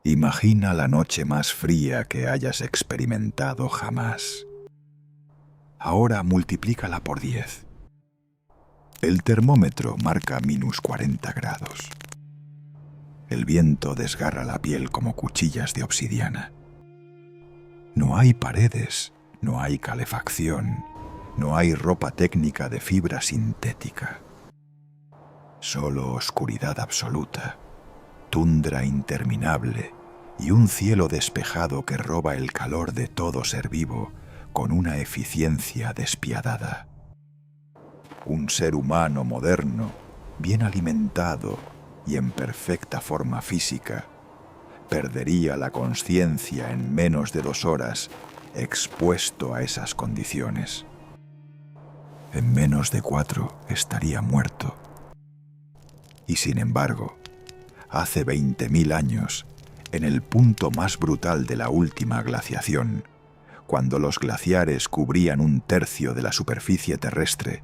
Imagina la noche más fría que hayas experimentado jamás. Ahora multiplícala por 10. El termómetro marca -40 grados. El viento desgarra la piel como cuchillas de obsidiana. No hay paredes, no hay calefacción, no hay ropa técnica de fibra sintética. Solo oscuridad absoluta, tundra interminable y un cielo despejado que roba el calor de todo ser vivo con una eficiencia despiadada. Un ser humano moderno, bien alimentado y en perfecta forma física, perdería la consciencia en menos de 2 horas expuesto a esas condiciones. En menos de 4 estaría muerto. Y sin embargo, hace 20.000 años, en el punto más brutal de la última glaciación, cuando los glaciares cubrían 1/3 de la superficie terrestre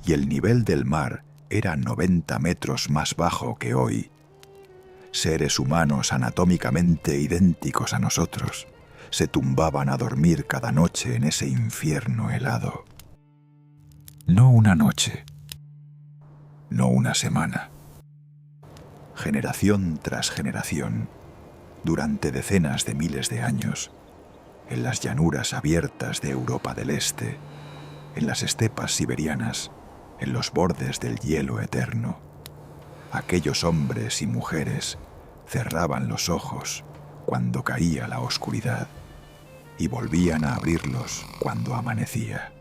y el nivel del mar era 90 metros más bajo que hoy, seres humanos anatómicamente idénticos a nosotros se tumbaban a dormir cada noche en ese infierno helado. No una noche, no una semana. Generación tras generación, durante decenas de miles de años, en las llanuras abiertas de Europa del Este, en las estepas siberianas, en los bordes del hielo eterno, aquellos hombres y mujeres cerraban los ojos cuando caía la oscuridad y volvían a abrirlos cuando amanecía.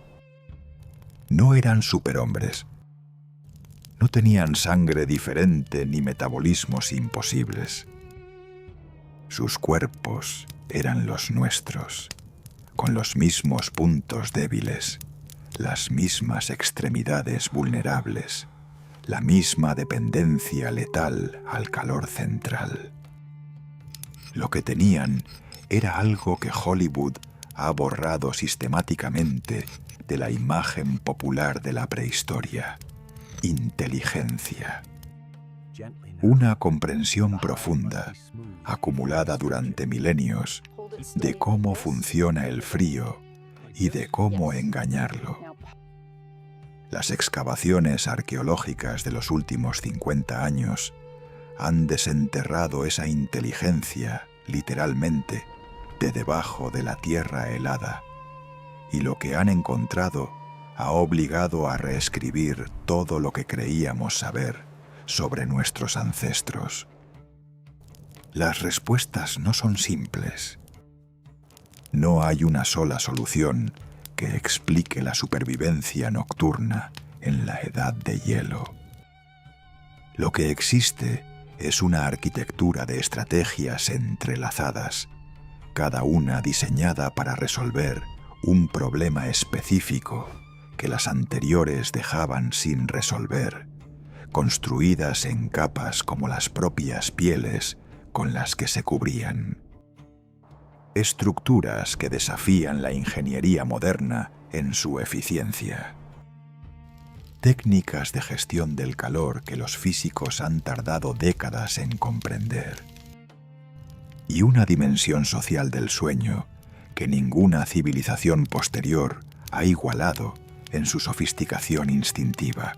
No eran superhombres. No tenían sangre diferente ni metabolismos imposibles. Sus cuerpos eran los nuestros, con los mismos puntos débiles, las mismas extremidades vulnerables, la misma dependencia letal al calor central. Lo que tenían era algo que Hollywood ha borrado sistemáticamente de la imagen popular de la prehistoria: inteligencia. Una comprensión profunda, acumulada durante milenios, de cómo funciona el frío y de cómo engañarlo. Las excavaciones arqueológicas de los últimos 50 años han desenterrado esa inteligencia, literalmente, de debajo de la tierra helada, y lo que han encontrado ha obligado a reescribir todo lo que creíamos saber sobre nuestros ancestros. Las respuestas no son simples. No hay una sola solución que explique la supervivencia nocturna en la edad de hielo. Lo que existe es una arquitectura de estrategias entrelazadas, cada una diseñada para resolver un problema específico que las anteriores dejaban sin resolver, construidas en capas como las propias pieles con las que se cubrían. Estructuras que desafían la ingeniería moderna en su eficiencia. Técnicas de gestión del calor que los físicos han tardado décadas en comprender. Y una dimensión social del sueño que ninguna civilización posterior ha igualado en su sofisticación instintiva.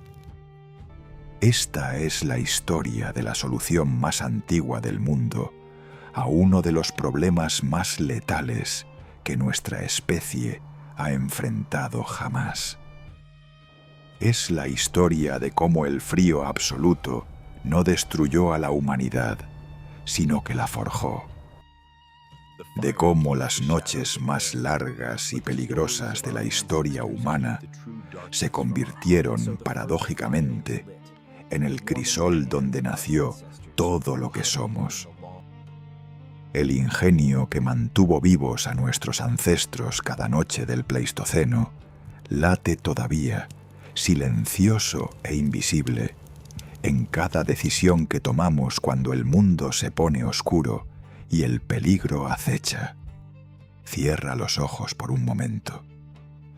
Esta es la historia de la solución más antigua del mundo a uno de los problemas más letales que nuestra especie ha enfrentado jamás. Es la historia de cómo el frío absoluto no destruyó a la humanidad, sino que la forjó. De cómo las noches más largas y peligrosas de la historia humana se convirtieron, paradójicamente, en el crisol donde nació todo lo que somos. El ingenio que mantuvo vivos a nuestros ancestros cada noche del Pleistoceno late todavía, silencioso e invisible, en cada decisión que tomamos cuando el mundo se pone oscuro y el peligro acecha. Cierra los ojos por un momento.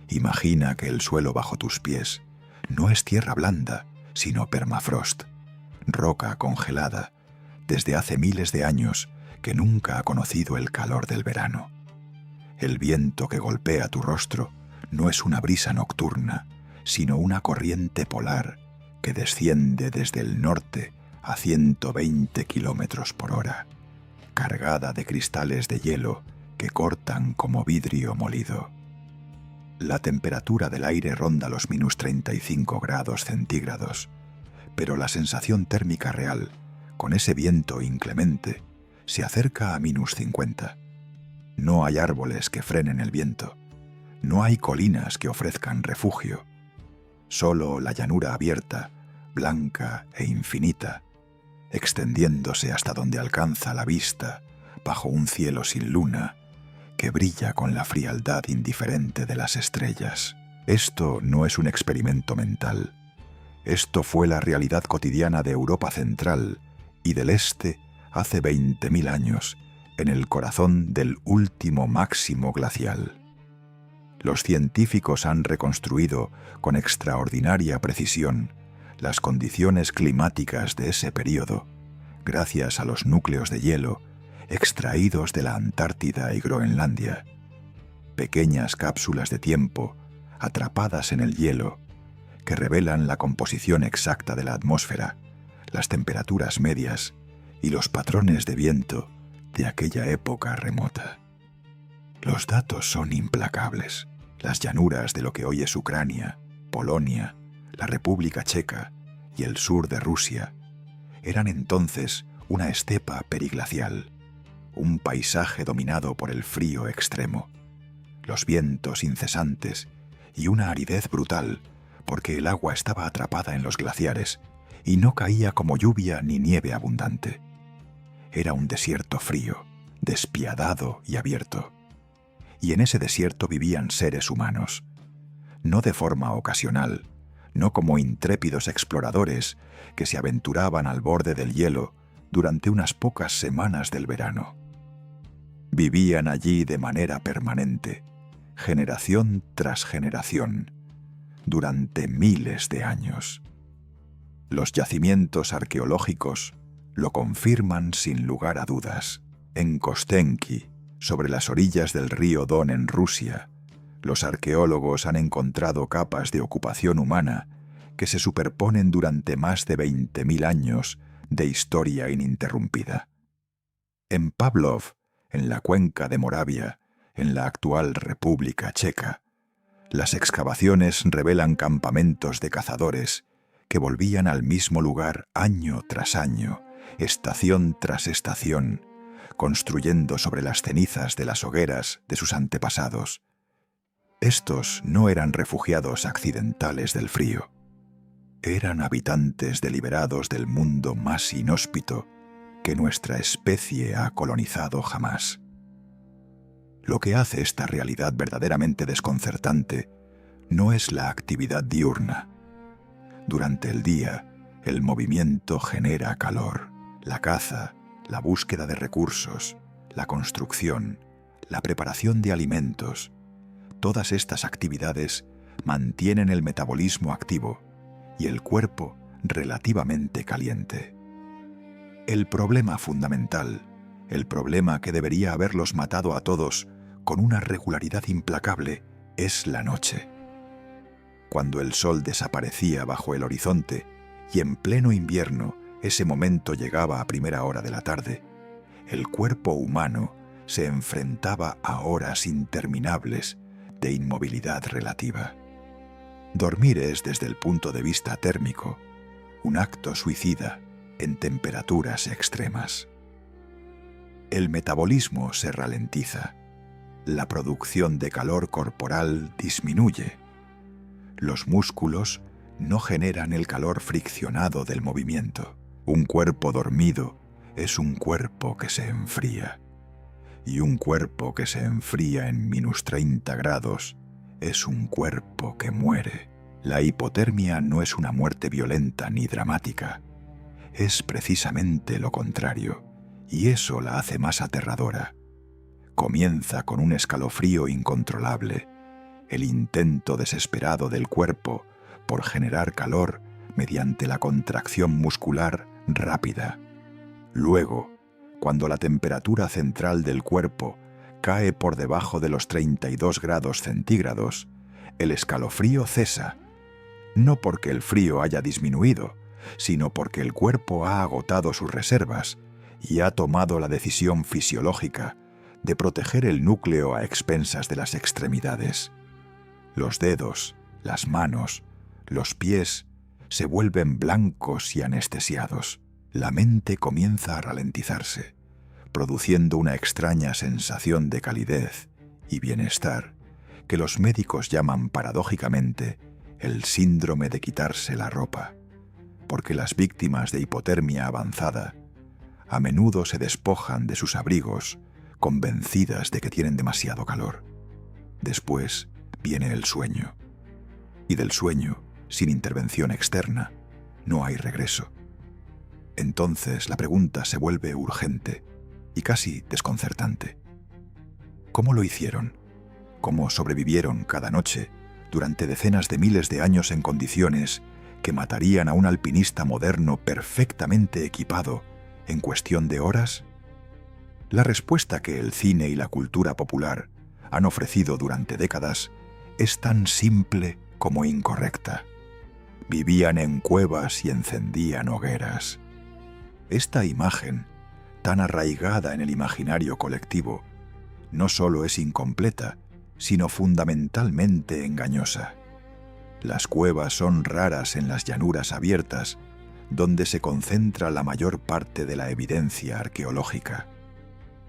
Imagina que el suelo bajo tus pies no es tierra blanda, sino permafrost, roca congelada, desde hace miles de años, que nunca ha conocido el calor del verano. El viento que golpea tu rostro no es una brisa nocturna, sino una corriente polar que desciende desde el norte a 120 kilómetros por hora, cargada de cristales de hielo que cortan como vidrio molido. La temperatura del aire ronda los -35 grados centígrados, pero la sensación térmica real, con ese viento inclemente, se acerca a -50. No hay árboles que frenen el viento, no hay colinas que ofrezcan refugio, solo la llanura abierta, blanca e infinita, extendiéndose hasta donde alcanza la vista bajo un cielo sin luna que brilla con la frialdad indiferente de las estrellas. Esto no es un experimento mental. Esto fue la realidad cotidiana de Europa Central y del Este hace 20.000 años, en el corazón del último máximo glacial. Los científicos han reconstruido con extraordinaria precisión las condiciones climáticas de ese período, gracias a los núcleos de hielo extraídos de la Antártida y Groenlandia, pequeñas cápsulas de tiempo atrapadas en el hielo que revelan la composición exacta de la atmósfera, las temperaturas medias y los patrones de viento de aquella época remota. Los datos son implacables. Las llanuras de lo que hoy es Ucrania, Polonia, la República Checa y el sur de Rusia eran entonces una estepa periglacial, un paisaje dominado por el frío extremo, los vientos incesantes y una aridez brutal porque el agua estaba atrapada en los glaciares y no caía como lluvia ni nieve abundante. Era un desierto frío, despiadado y abierto. Y en ese desierto vivían seres humanos, no de forma ocasional, no como intrépidos exploradores que se aventuraban al borde del hielo durante unas pocas semanas del verano. Vivían allí de manera permanente, generación tras generación, durante miles de años. Los yacimientos arqueológicos lo confirman sin lugar a dudas. En Kostenki, sobre las orillas del río Don en Rusia, los arqueólogos han encontrado capas de ocupación humana que se superponen durante más de 20.000 años de historia ininterrumpida. En Pavlov, en la cuenca de Moravia, en la actual República Checa, las excavaciones revelan campamentos de cazadores que volvían al mismo lugar año tras año, estación tras estación, construyendo sobre las cenizas de las hogueras de sus antepasados. Estos no eran refugiados accidentales del frío. Eran habitantes deliberados del mundo más inhóspito que nuestra especie ha colonizado jamás. Lo que hace esta realidad verdaderamente desconcertante no es la actividad diurna. Durante el día, el movimiento genera calor. La caza, la búsqueda de recursos, la construcción, la preparación de alimentos, todas estas actividades mantienen el metabolismo activo y el cuerpo relativamente caliente. El problema fundamental, el problema que debería haberlos matado a todos con una regularidad implacable, es la noche. Cuando el sol desaparecía bajo el horizonte y en pleno invierno ese momento llegaba a primera hora de la tarde, el cuerpo humano se enfrentaba a horas interminables de inmovilidad relativa. Dormir es, desde el punto de vista térmico, un acto suicida en temperaturas extremas. El metabolismo se ralentiza, la producción de calor corporal disminuye, los músculos no generan el calor friccionado del movimiento. Un cuerpo dormido es un cuerpo que se enfría, y un cuerpo que se enfría en -30 grados es un cuerpo que muere. La hipotermia no es una muerte violenta ni dramática, es precisamente lo contrario, y eso la hace más aterradora. Comienza con un escalofrío incontrolable, el intento desesperado del cuerpo por generar calor mediante la contracción muscular rápida. Luego, cuando la temperatura central del cuerpo cae por debajo de los 32 grados centígrados, el escalofrío cesa, no porque el frío haya disminuido, sino porque el cuerpo ha agotado sus reservas y ha tomado la decisión fisiológica de proteger el núcleo a expensas de las extremidades. Los dedos, las manos, los pies se vuelven blancos y anestesiados. La mente comienza a ralentizarse, produciendo una extraña sensación de calidez y bienestar que los médicos llaman paradójicamente el síndrome de quitarse la ropa, porque las víctimas de hipotermia avanzada a menudo se despojan de sus abrigos convencidas de que tienen demasiado calor. Después viene el sueño, y del sueño, sin intervención externa, no hay regreso. Entonces la pregunta se vuelve urgente y casi desconcertante. ¿Cómo lo hicieron? ¿Cómo sobrevivieron cada noche durante decenas de miles de años en condiciones que matarían a un alpinista moderno perfectamente equipado en cuestión de horas? La respuesta que el cine y la cultura popular han ofrecido durante décadas es tan simple como incorrecta. Vivían en cuevas y encendían hogueras. Esta imagen, tan arraigada en el imaginario colectivo, no solo es incompleta, sino fundamentalmente engañosa. Las cuevas son raras en las llanuras abiertas, donde se concentra la mayor parte de la evidencia arqueológica.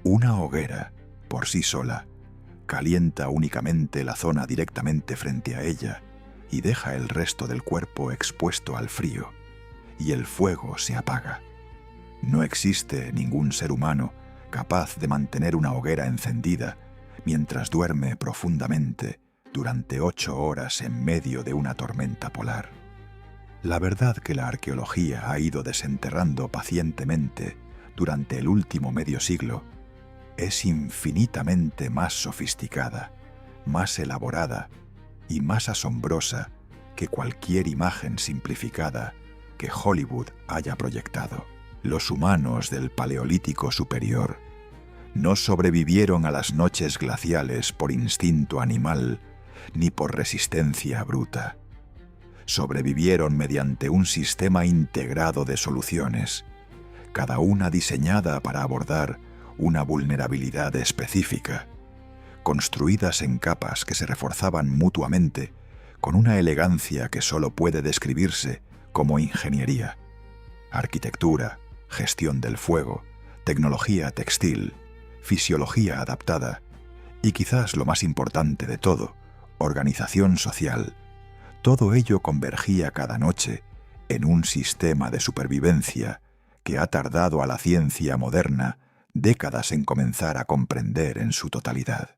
Una hoguera, por sí sola, calienta únicamente la zona directamente frente a ella y deja el resto del cuerpo expuesto al frío, y el fuego se apaga. No existe ningún ser humano capaz de mantener una hoguera encendida mientras duerme profundamente durante 8 horas en medio de una tormenta polar. La verdad que la arqueología ha ido desenterrando pacientemente durante el último medio siglo es infinitamente más sofisticada, más elaborada y más asombrosa que cualquier imagen simplificada que Hollywood haya proyectado. Los humanos del Paleolítico Superior no sobrevivieron a las noches glaciales por instinto animal ni por resistencia bruta. Sobrevivieron mediante un sistema integrado de soluciones, cada una diseñada para abordar una vulnerabilidad específica, construidas en capas que se reforzaban mutuamente con una elegancia que solo puede describirse como ingeniería, arquitectura, gestión del fuego, tecnología textil, fisiología adaptada y quizás lo más importante de todo, organización social. Todo ello convergía cada noche en un sistema de supervivencia que ha tardado a la ciencia moderna décadas en comenzar a comprender en su totalidad.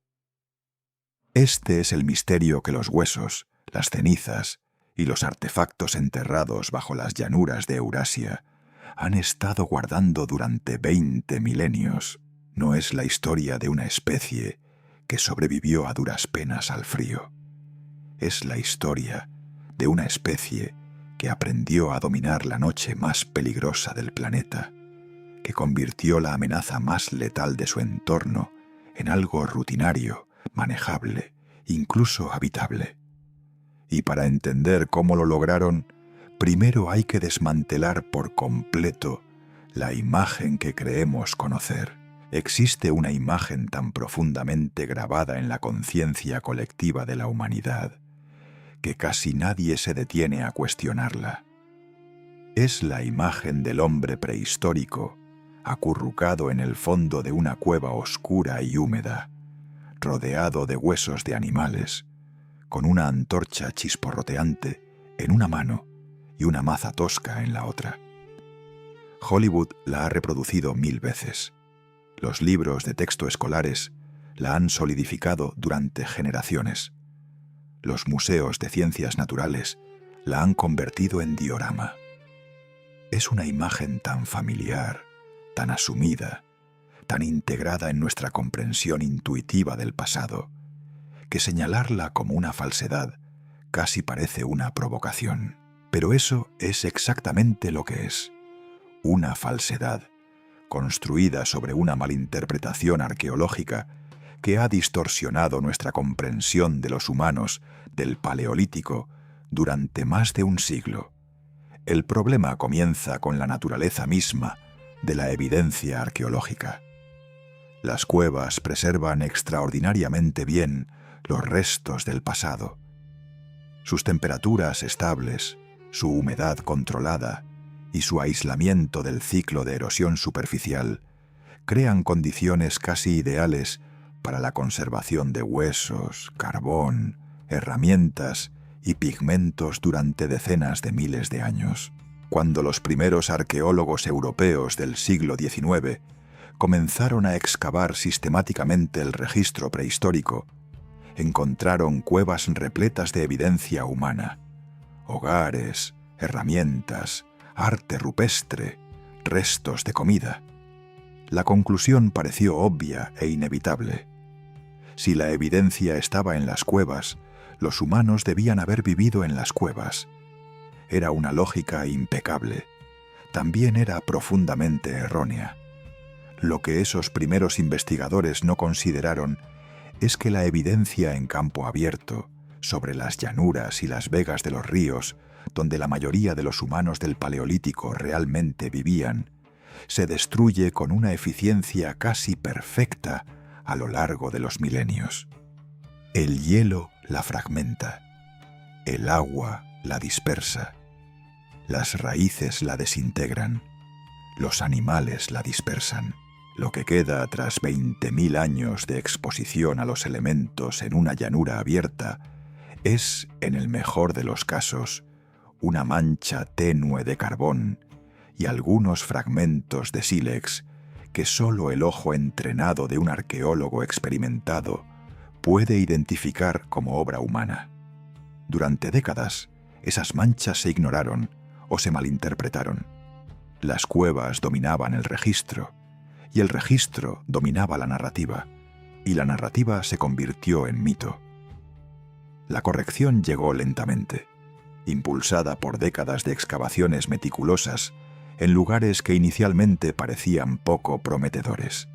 Este es el misterio que los huesos, las cenizas y los artefactos enterrados bajo las llanuras de Eurasia han estado guardando durante 20 milenios. No es la historia de una especie que sobrevivió a duras penas al frío. Es la historia de una especie que aprendió a dominar la noche más peligrosa del planeta, que convirtió la amenaza más letal de su entorno en algo rutinario, manejable, incluso habitable. Y para entender cómo lo lograron, primero hay que desmantelar por completo la imagen que creemos conocer. Existe una imagen tan profundamente grabada en la conciencia colectiva de la humanidad que casi nadie se detiene a cuestionarla. Es la imagen del hombre prehistórico, acurrucado en el fondo de una cueva oscura y húmeda, rodeado de huesos de animales, con una antorcha chisporroteante en una mano y una maza tosca en la otra. Hollywood la ha reproducido 1000 veces. Los libros de texto escolares la han solidificado durante generaciones. Los museos de ciencias naturales la han convertido en diorama. Es una imagen tan familiar, tan asumida, tan integrada en nuestra comprensión intuitiva del pasado, que señalarla como una falsedad casi parece una provocación. Pero eso es exactamente lo que es, una falsedad, construida sobre una malinterpretación arqueológica que ha distorsionado nuestra comprensión de los humanos del Paleolítico durante más de un siglo. El problema comienza con la naturaleza misma de la evidencia arqueológica. Las cuevas preservan extraordinariamente bien los restos del pasado. Sus temperaturas estables, su humedad controlada y su aislamiento del ciclo de erosión superficial crean condiciones casi ideales para la conservación de huesos, carbón, herramientas y pigmentos durante decenas de miles de años. Cuando los primeros arqueólogos europeos del siglo XIX comenzaron a excavar sistemáticamente el registro prehistórico, encontraron cuevas repletas de evidencia humana, hogares, herramientas, arte rupestre, restos de comida. La conclusión pareció obvia e inevitable. Si la evidencia estaba en las cuevas, los humanos debían haber vivido en las cuevas. Era una lógica impecable. También era profundamente errónea. Lo que esos primeros investigadores no consideraron es que la evidencia en campo abierto, sobre las llanuras y las vegas de los ríos, donde la mayoría de los humanos del Paleolítico realmente vivían, se destruye con una eficiencia casi perfecta a lo largo de los milenios. El hielo la fragmenta, el agua la dispersa, las raíces la desintegran, los animales la dispersan. Lo que queda tras 20.000 años de exposición a los elementos en una llanura abierta es, en el mejor de los casos, una mancha tenue de carbón y algunos fragmentos de sílex que solo el ojo entrenado de un arqueólogo experimentado puede identificar como obra humana. Durante décadas, esas manchas se ignoraron o se malinterpretaron. Las cuevas dominaban el registro, y el registro dominaba la narrativa, y la narrativa se convirtió en mito. La corrección llegó lentamente, impulsada por décadas de excavaciones meticulosas en lugares que inicialmente parecían poco prometedores.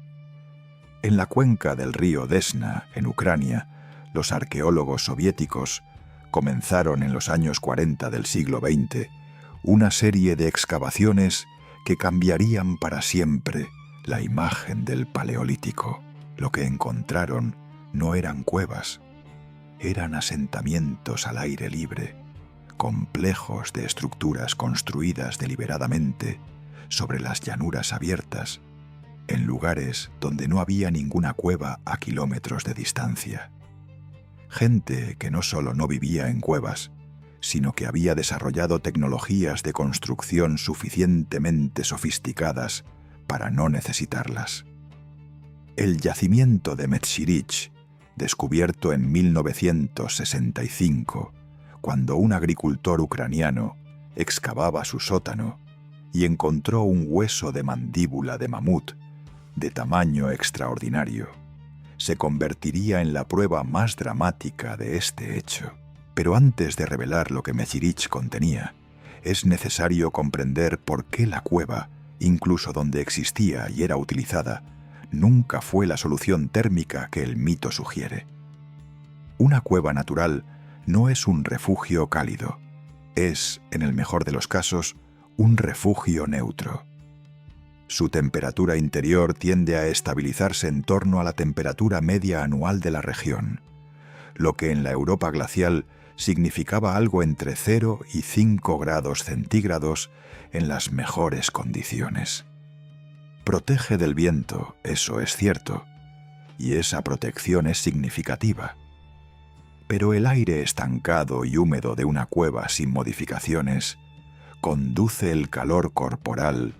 En la cuenca del río Desna, en Ucrania, los arqueólogos soviéticos comenzaron en los años 40 del siglo XX una serie de excavaciones que cambiarían para siempre la imagen del Paleolítico. Lo que encontraron no eran cuevas, eran asentamientos al aire libre, complejos de estructuras construidas deliberadamente sobre las llanuras abiertas, en lugares donde no había ninguna cueva a kilómetros de distancia. Gente que no solo no vivía en cuevas, sino que había desarrollado tecnologías de construcción suficientemente sofisticadas para no necesitarlas. El yacimiento de Mechirich, descubierto en 1965, cuando un agricultor ucraniano excavaba su sótano y encontró un hueso de mandíbula de mamut de tamaño extraordinario, se convertiría en la prueba más dramática de este hecho. Pero antes de revelar lo que Mechirich contenía, es necesario comprender por qué la cueva, incluso donde existía y era utilizada, nunca fue la solución térmica que el mito sugiere. Una cueva natural no es un refugio cálido, es, en el mejor de los casos, un refugio neutro. Su temperatura interior tiende a estabilizarse en torno a la temperatura media anual de la región, lo que en la Europa glacial significaba algo entre 0 y 5 grados centígrados en las mejores condiciones. Protege del viento, eso es cierto, y esa protección es significativa. Pero el aire estancado y húmedo de una cueva sin modificaciones conduce el calor corporal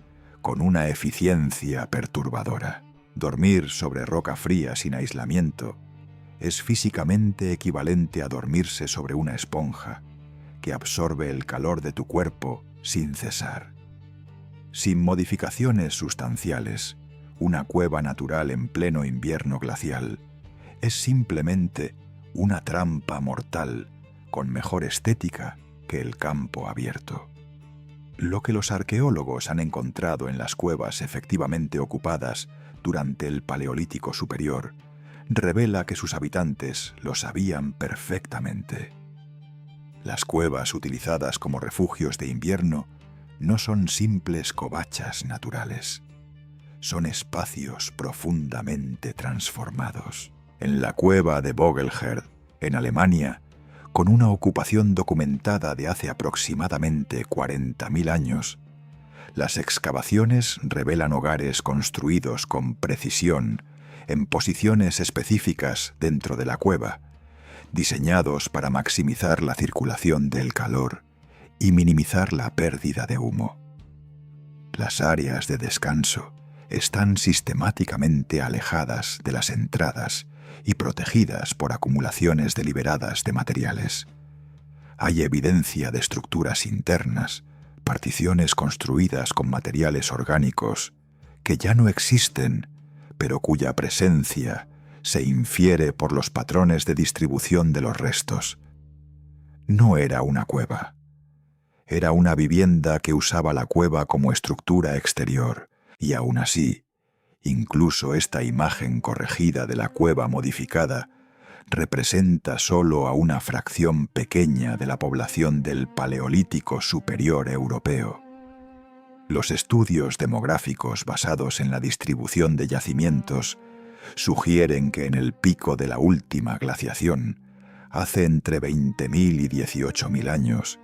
con una eficiencia perturbadora. Dormir sobre roca fría sin aislamiento es físicamente equivalente a dormirse sobre una esponja que absorbe el calor de tu cuerpo sin cesar. Sin modificaciones sustanciales, una cueva natural en pleno invierno glacial es simplemente una trampa mortal con mejor estética que el campo abierto. Lo que los arqueólogos han encontrado en las cuevas efectivamente ocupadas durante el Paleolítico Superior revela que sus habitantes lo sabían perfectamente. Las cuevas utilizadas como refugios de invierno no son simples covachas naturales. Son espacios profundamente transformados. En la cueva de Vogelherd, en Alemania, con una ocupación documentada de hace aproximadamente 40.000 años, las excavaciones revelan hogares construidos con precisión en posiciones específicas dentro de la cueva, diseñados para maximizar la circulación del calor y minimizar la pérdida de humo. Las áreas de descanso están sistemáticamente alejadas de las entradas y protegidas por acumulaciones deliberadas de materiales. Hay evidencia de estructuras internas, particiones construidas con materiales orgánicos que ya no existen, pero cuya presencia se infiere por los patrones de distribución de los restos. No era una cueva. Era una vivienda que usaba la cueva como estructura exterior, y aún así, incluso esta imagen corregida de la cueva modificada representa solo a una fracción pequeña de la población del Paleolítico Superior europeo. Los estudios demográficos basados en la distribución de yacimientos sugieren que en el pico de la última glaciación, hace entre 20.000 y 18.000 años,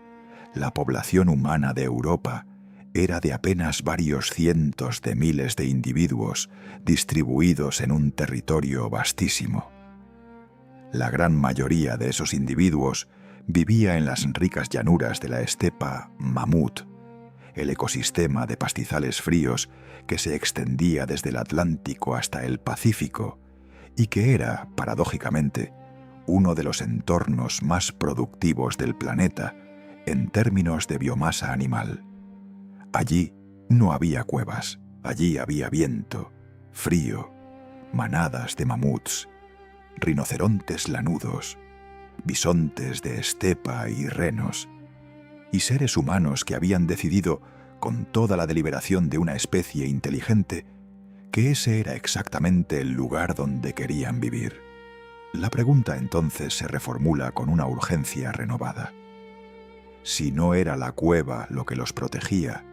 la población humana de Europa era de apenas varios cientos de miles de individuos distribuidos en un territorio vastísimo. La gran mayoría de esos individuos vivía en las ricas llanuras de la estepa mamut, el ecosistema de pastizales fríos que se extendía desde el Atlántico hasta el Pacífico y que era, paradójicamente, uno de los entornos más productivos del planeta en términos de biomasa animal. Allí no había cuevas, allí había viento, frío, manadas de mamuts, rinocerontes lanudos, bisontes de estepa y renos, y seres humanos que habían decidido, con toda la deliberación de una especie inteligente, que ese era exactamente el lugar donde querían vivir. La pregunta entonces se reformula con una urgencia renovada. Si no era la cueva lo que los protegía,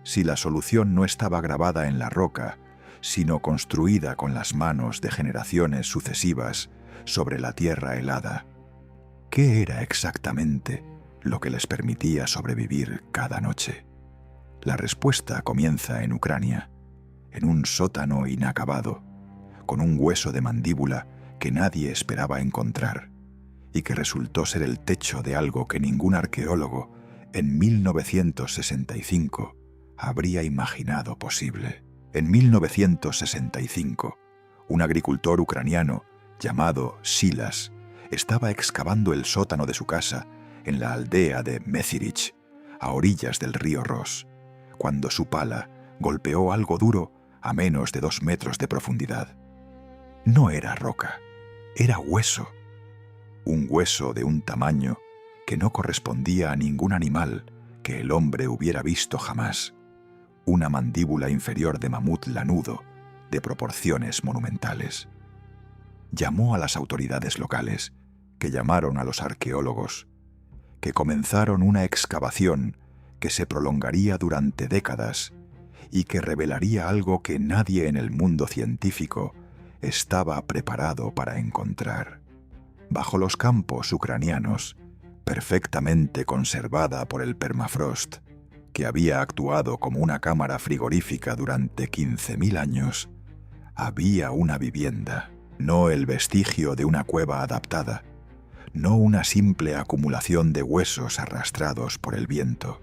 si la solución no estaba grabada en la roca, sino construida con las manos de generaciones sucesivas sobre la tierra helada, ¿qué era exactamente lo que les permitía sobrevivir cada noche? La respuesta comienza en Ucrania, en un sótano inacabado, con un hueso de mandíbula que nadie esperaba encontrar y que resultó ser el techo de algo que ningún arqueólogo en 1965 habría imaginado posible. En 1965, un agricultor ucraniano llamado Silas estaba excavando el sótano de su casa en la aldea de Mezirich, a orillas del río Ros, cuando su pala golpeó algo duro a menos de 2 metros de profundidad. No era roca, era hueso. Un hueso de un tamaño que no correspondía a ningún animal que el hombre hubiera visto jamás. Una mandíbula inferior de mamut lanudo, de proporciones monumentales. Llamó a las autoridades locales, que llamaron a los arqueólogos, que comenzaron una excavación que se prolongaría durante décadas y que revelaría algo que nadie en el mundo científico estaba preparado para encontrar. Bajo los campos ucranianos, perfectamente conservada por el permafrost, que había actuado como una cámara frigorífica durante 15.000 años, había una vivienda, no el vestigio de una cueva adaptada, no una simple acumulación de huesos arrastrados por el viento.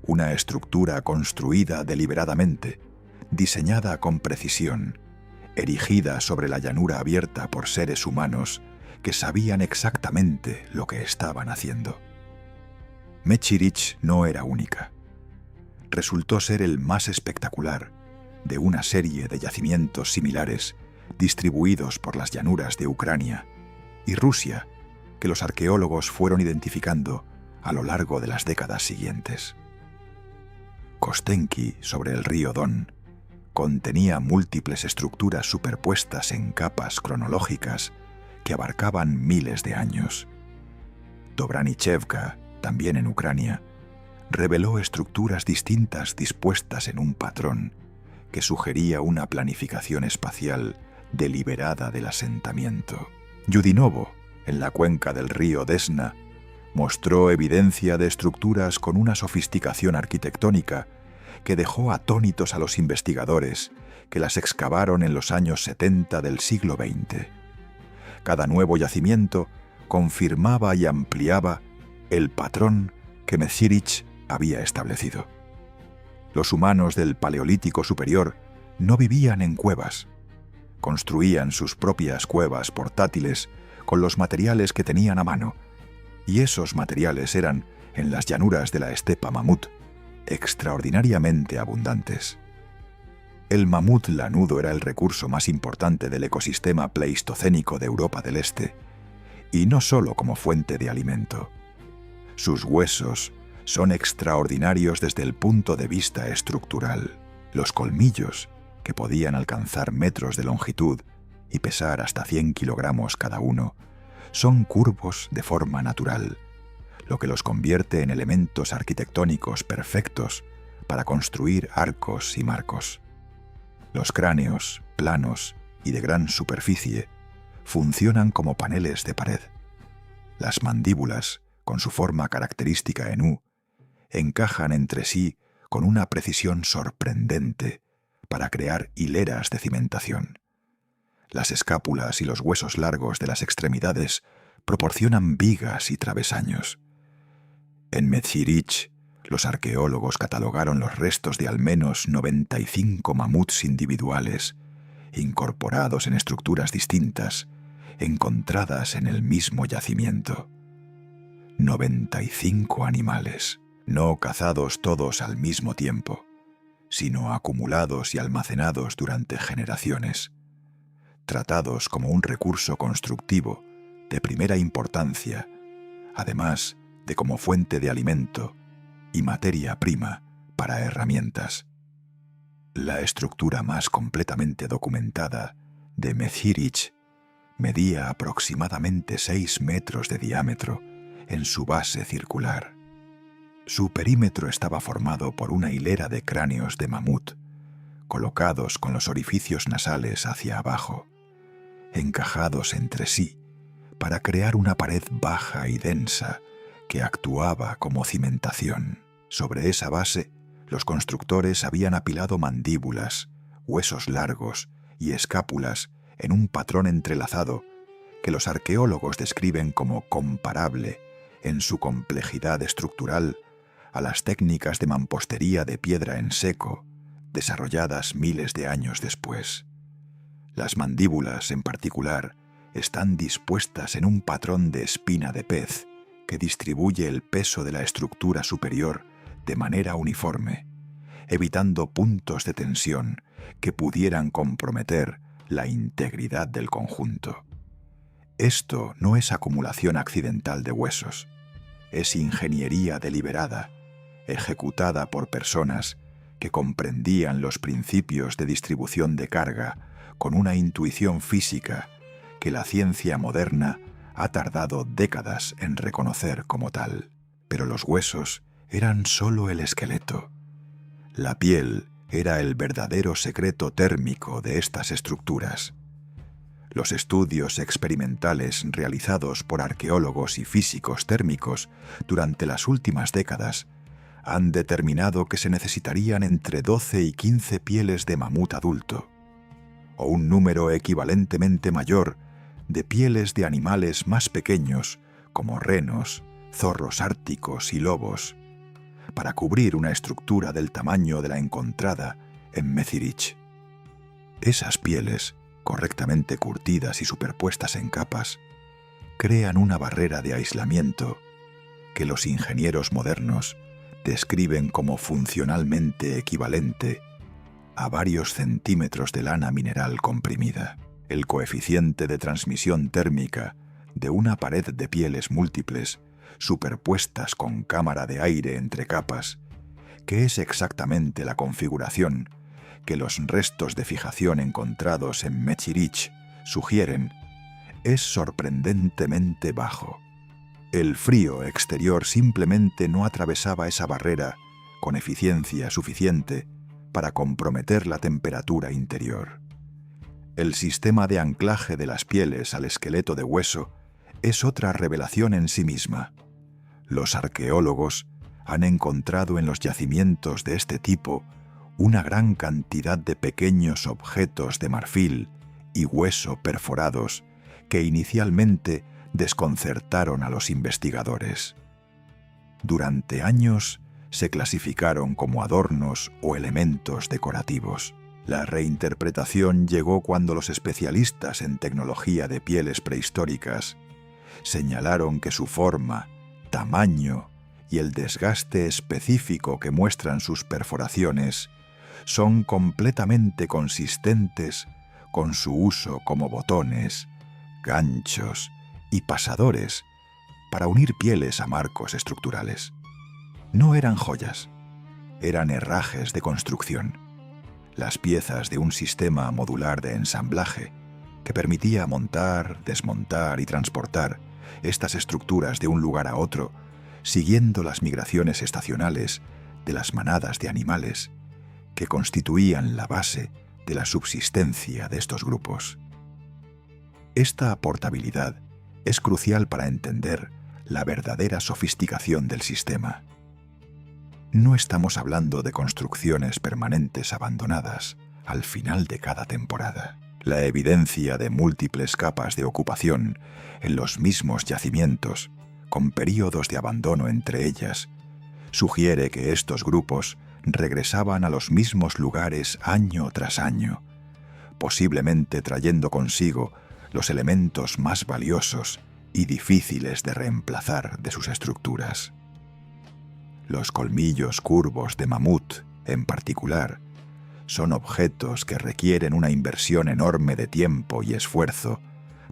Una estructura construida deliberadamente, diseñada con precisión, erigida sobre la llanura abierta por seres humanos que sabían exactamente lo que estaban haciendo. Mezirich no era única. Resultó ser el más espectacular de una serie de yacimientos similares distribuidos por las llanuras de Ucrania y Rusia que los arqueólogos fueron identificando a lo largo de las décadas siguientes. Kostenki, sobre el río Don, contenía múltiples estructuras superpuestas en capas cronológicas que abarcaban miles de años. Dobranichevka, también en Ucrania, reveló estructuras distintas dispuestas en un patrón que sugería una planificación espacial deliberada del asentamiento. Yudinovo, en la cuenca del río Desna, mostró evidencia de estructuras con una sofisticación arquitectónica que dejó atónitos a los investigadores que las excavaron en los años 70 del siglo XX. Cada nuevo yacimiento confirmaba y ampliaba el patrón que Mezhirich había establecido. Los humanos del Paleolítico Superior no vivían en cuevas. Construían sus propias cuevas portátiles con los materiales que tenían a mano, y esos materiales eran, en las llanuras de la estepa mamut, extraordinariamente abundantes. El mamut lanudo era el recurso más importante del ecosistema pleistocénico de Europa del Este, y no solo como fuente de alimento. Sus huesos son extraordinarios desde el punto de vista estructural. Los colmillos, que podían alcanzar metros de longitud y pesar hasta 100 kilogramos cada uno, son curvos de forma natural, lo que los convierte en elementos arquitectónicos perfectos para construir arcos y marcos. Los cráneos, planos y de gran superficie, funcionan como paneles de pared. Las mandíbulas, con su forma característica en U, encajan entre sí con una precisión sorprendente para crear hileras de cimentación. Las escápulas y los huesos largos de las extremidades proporcionan vigas y travesaños. En Mezhirich, los arqueólogos catalogaron los restos de al menos 95 mamuts individuales, incorporados en estructuras distintas, encontradas en el mismo yacimiento. 95 animales, no cazados todos al mismo tiempo, sino acumulados y almacenados durante generaciones, tratados como un recurso constructivo de primera importancia, además de como fuente de alimento y materia prima para herramientas. La estructura más completamente documentada de Mezhirich medía aproximadamente 6 metros de diámetro en su base circular. Su perímetro estaba formado por una hilera de cráneos de mamut, colocados con los orificios nasales hacia abajo, encajados entre sí para crear una pared baja y densa que actuaba como cimentación. Sobre esa base, los constructores habían apilado mandíbulas, huesos largos y escápulas en un patrón entrelazado que los arqueólogos describen como comparable en su complejidad estructural a las técnicas de mampostería de piedra en seco, desarrolladas miles de años después. Las mandíbulas, en particular, están dispuestas en un patrón de espina de pez que distribuye el peso de la estructura superior de manera uniforme, evitando puntos de tensión que pudieran comprometer la integridad del conjunto. Esto no es acumulación accidental de huesos, es ingeniería deliberada, ejecutada por personas que comprendían los principios de distribución de carga con una intuición física que la ciencia moderna ha tardado décadas en reconocer como tal. Pero los huesos eran solo el esqueleto. La piel era el verdadero secreto térmico de estas estructuras. Los estudios experimentales realizados por arqueólogos y físicos térmicos durante las últimas décadas han determinado que se necesitarían entre 12 y 15 pieles de mamut adulto, o un número equivalentemente mayor de pieles de animales más pequeños como renos, zorros árticos y lobos, para cubrir una estructura del tamaño de la encontrada en Mezhirich. Esas pieles, correctamente curtidas y superpuestas en capas, crean una barrera de aislamiento que los ingenieros modernos describen como funcionalmente equivalente a varios centímetros de lana mineral comprimida. El coeficiente de transmisión térmica de una pared de pieles múltiples superpuestas con cámara de aire entre capas que es exactamente la configuración que los restos de fijación encontrados en Mechirich sugieren, es sorprendentemente bajo. El frío exterior simplemente no atravesaba esa barrera con eficiencia suficiente para comprometer la temperatura interior. El sistema de anclaje de las pieles al esqueleto de hueso es otra revelación en sí misma. Los arqueólogos han encontrado en los yacimientos de este tipo una gran cantidad de pequeños objetos de marfil y hueso perforados que inicialmente desconcertaron a los investigadores. Durante años se clasificaron como adornos o elementos decorativos. La reinterpretación llegó cuando los especialistas en tecnología de pieles prehistóricas señalaron que su forma, tamaño y el desgaste específico que muestran sus perforaciones son completamente consistentes con su uso como botones, ganchos y pasadores para unir pieles a marcos estructurales. No eran joyas, eran herrajes de construcción, las piezas de un sistema modular de ensamblaje que permitía montar, desmontar y transportar estas estructuras de un lugar a otro, siguiendo las migraciones estacionales de las manadas de animales que constituían la base de la subsistencia de estos grupos. Esta portabilidad es crucial para entender la verdadera sofisticación del sistema. No estamos hablando de construcciones permanentes abandonadas al final de cada temporada. La evidencia de múltiples capas de ocupación en los mismos yacimientos, con períodos de abandono entre ellas, sugiere que estos grupos regresaban a los mismos lugares año tras año, posiblemente trayendo consigo los elementos más valiosos y difíciles de reemplazar de sus estructuras. Los colmillos curvos de mamut, en particular, son objetos que requieren una inversión enorme de tiempo y esfuerzo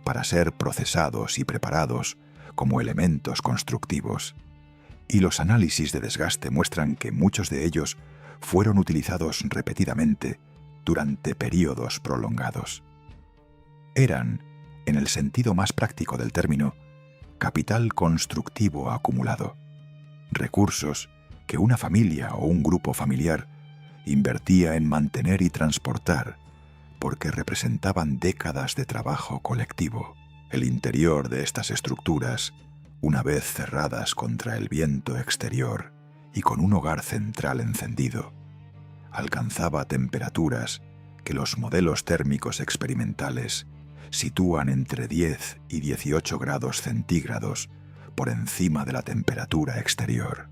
para ser procesados y preparados como elementos constructivos, y los análisis de desgaste muestran que muchos de ellos fueron utilizados repetidamente durante períodos prolongados. Eran, en el sentido más práctico del término, capital constructivo acumulado, recursos que una familia o un grupo familiar invertía en mantener y transportar porque representaban décadas de trabajo colectivo. El interior de estas estructuras, una vez cerradas contra el viento exterior y con un hogar central encendido, alcanzaba temperaturas que los modelos térmicos experimentales sitúan entre 10 y 18 grados centígrados por encima de la temperatura exterior.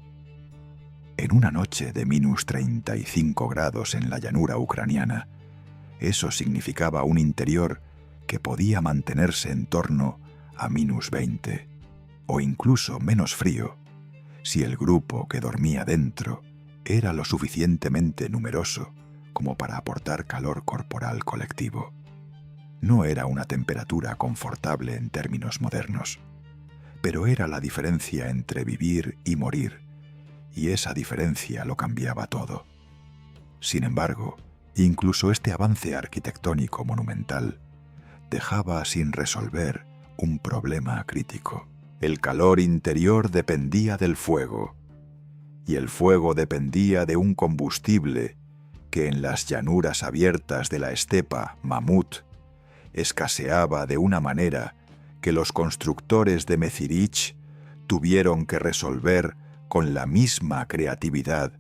En una noche de -35 grados en la llanura ucraniana, eso significaba un interior que podía mantenerse en torno a -20, o incluso menos frío, si el grupo que dormía dentro era lo suficientemente numeroso como para aportar calor corporal colectivo. No era una temperatura confortable en términos modernos, pero era la diferencia entre vivir y morir, y esa diferencia lo cambiaba todo. Sin embargo, incluso este avance arquitectónico monumental dejaba sin resolver un problema crítico. El calor interior dependía del fuego, y el fuego dependía de un combustible que en las llanuras abiertas de la estepa mamut escaseaba de una manera que los constructores de Mechirich tuvieron que resolver con la misma creatividad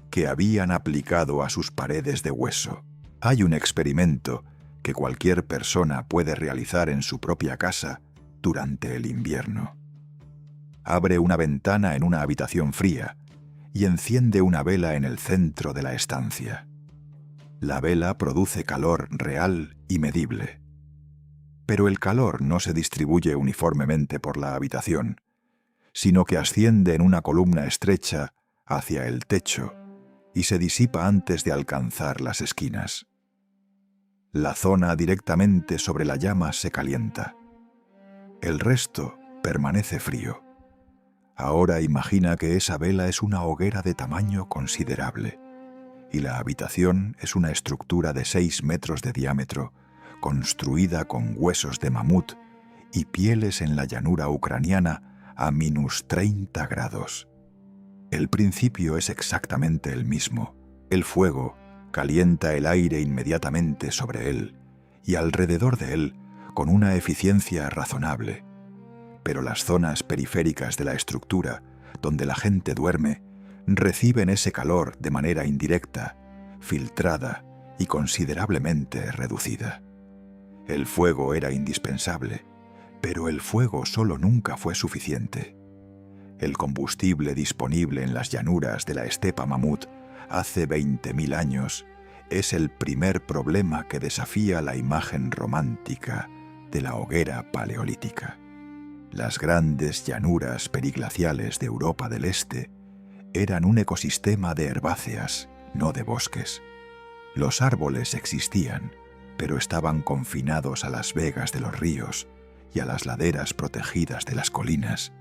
que habían aplicado a sus paredes de hueso. Hay un experimento que cualquier persona puede realizar en su propia casa durante el invierno. Abre una ventana en una habitación fría y enciende una vela en el centro de la estancia. La vela produce calor real y medible. Pero el calor no se distribuye uniformemente por la habitación, sino que asciende en una columna estrecha hacia el techo y se disipa antes de alcanzar las esquinas. La zona directamente sobre la llama se calienta. El resto permanece frío. Ahora imagina que esa vela es una hoguera de tamaño considerable y la habitación es una estructura de 6 metros de diámetro, construida con huesos de mamut y pieles en la llanura ucraniana a -30 grados. El principio es exactamente el mismo. El fuego calienta el aire inmediatamente sobre él y alrededor de él con una eficiencia razonable. Pero las zonas periféricas de la estructura, donde la gente duerme, reciben ese calor de manera indirecta, filtrada y considerablemente reducida. El fuego era indispensable, pero el fuego solo nunca fue suficiente. El combustible disponible en las llanuras de la estepa mamut hace 20.000 años es el primer problema que desafía la imagen romántica de la hoguera paleolítica. Las grandes llanuras periglaciales de Europa del Este eran un ecosistema de herbáceas, no de bosques. Los árboles existían, pero estaban confinados a las vegas de los ríos y a las laderas protegidas de las colinas,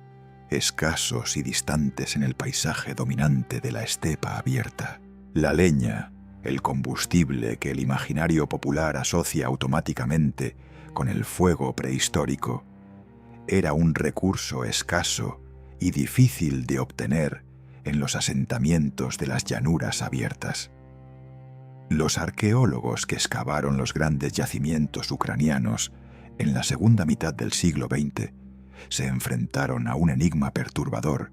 escasos y distantes en el paisaje dominante de la estepa abierta. La leña, el combustible que el imaginario popular asocia automáticamente con el fuego prehistórico, era un recurso escaso y difícil de obtener en los asentamientos de las llanuras abiertas. Los arqueólogos que excavaron los grandes yacimientos ucranianos en la segunda mitad del siglo XX se enfrentaron a un enigma perturbador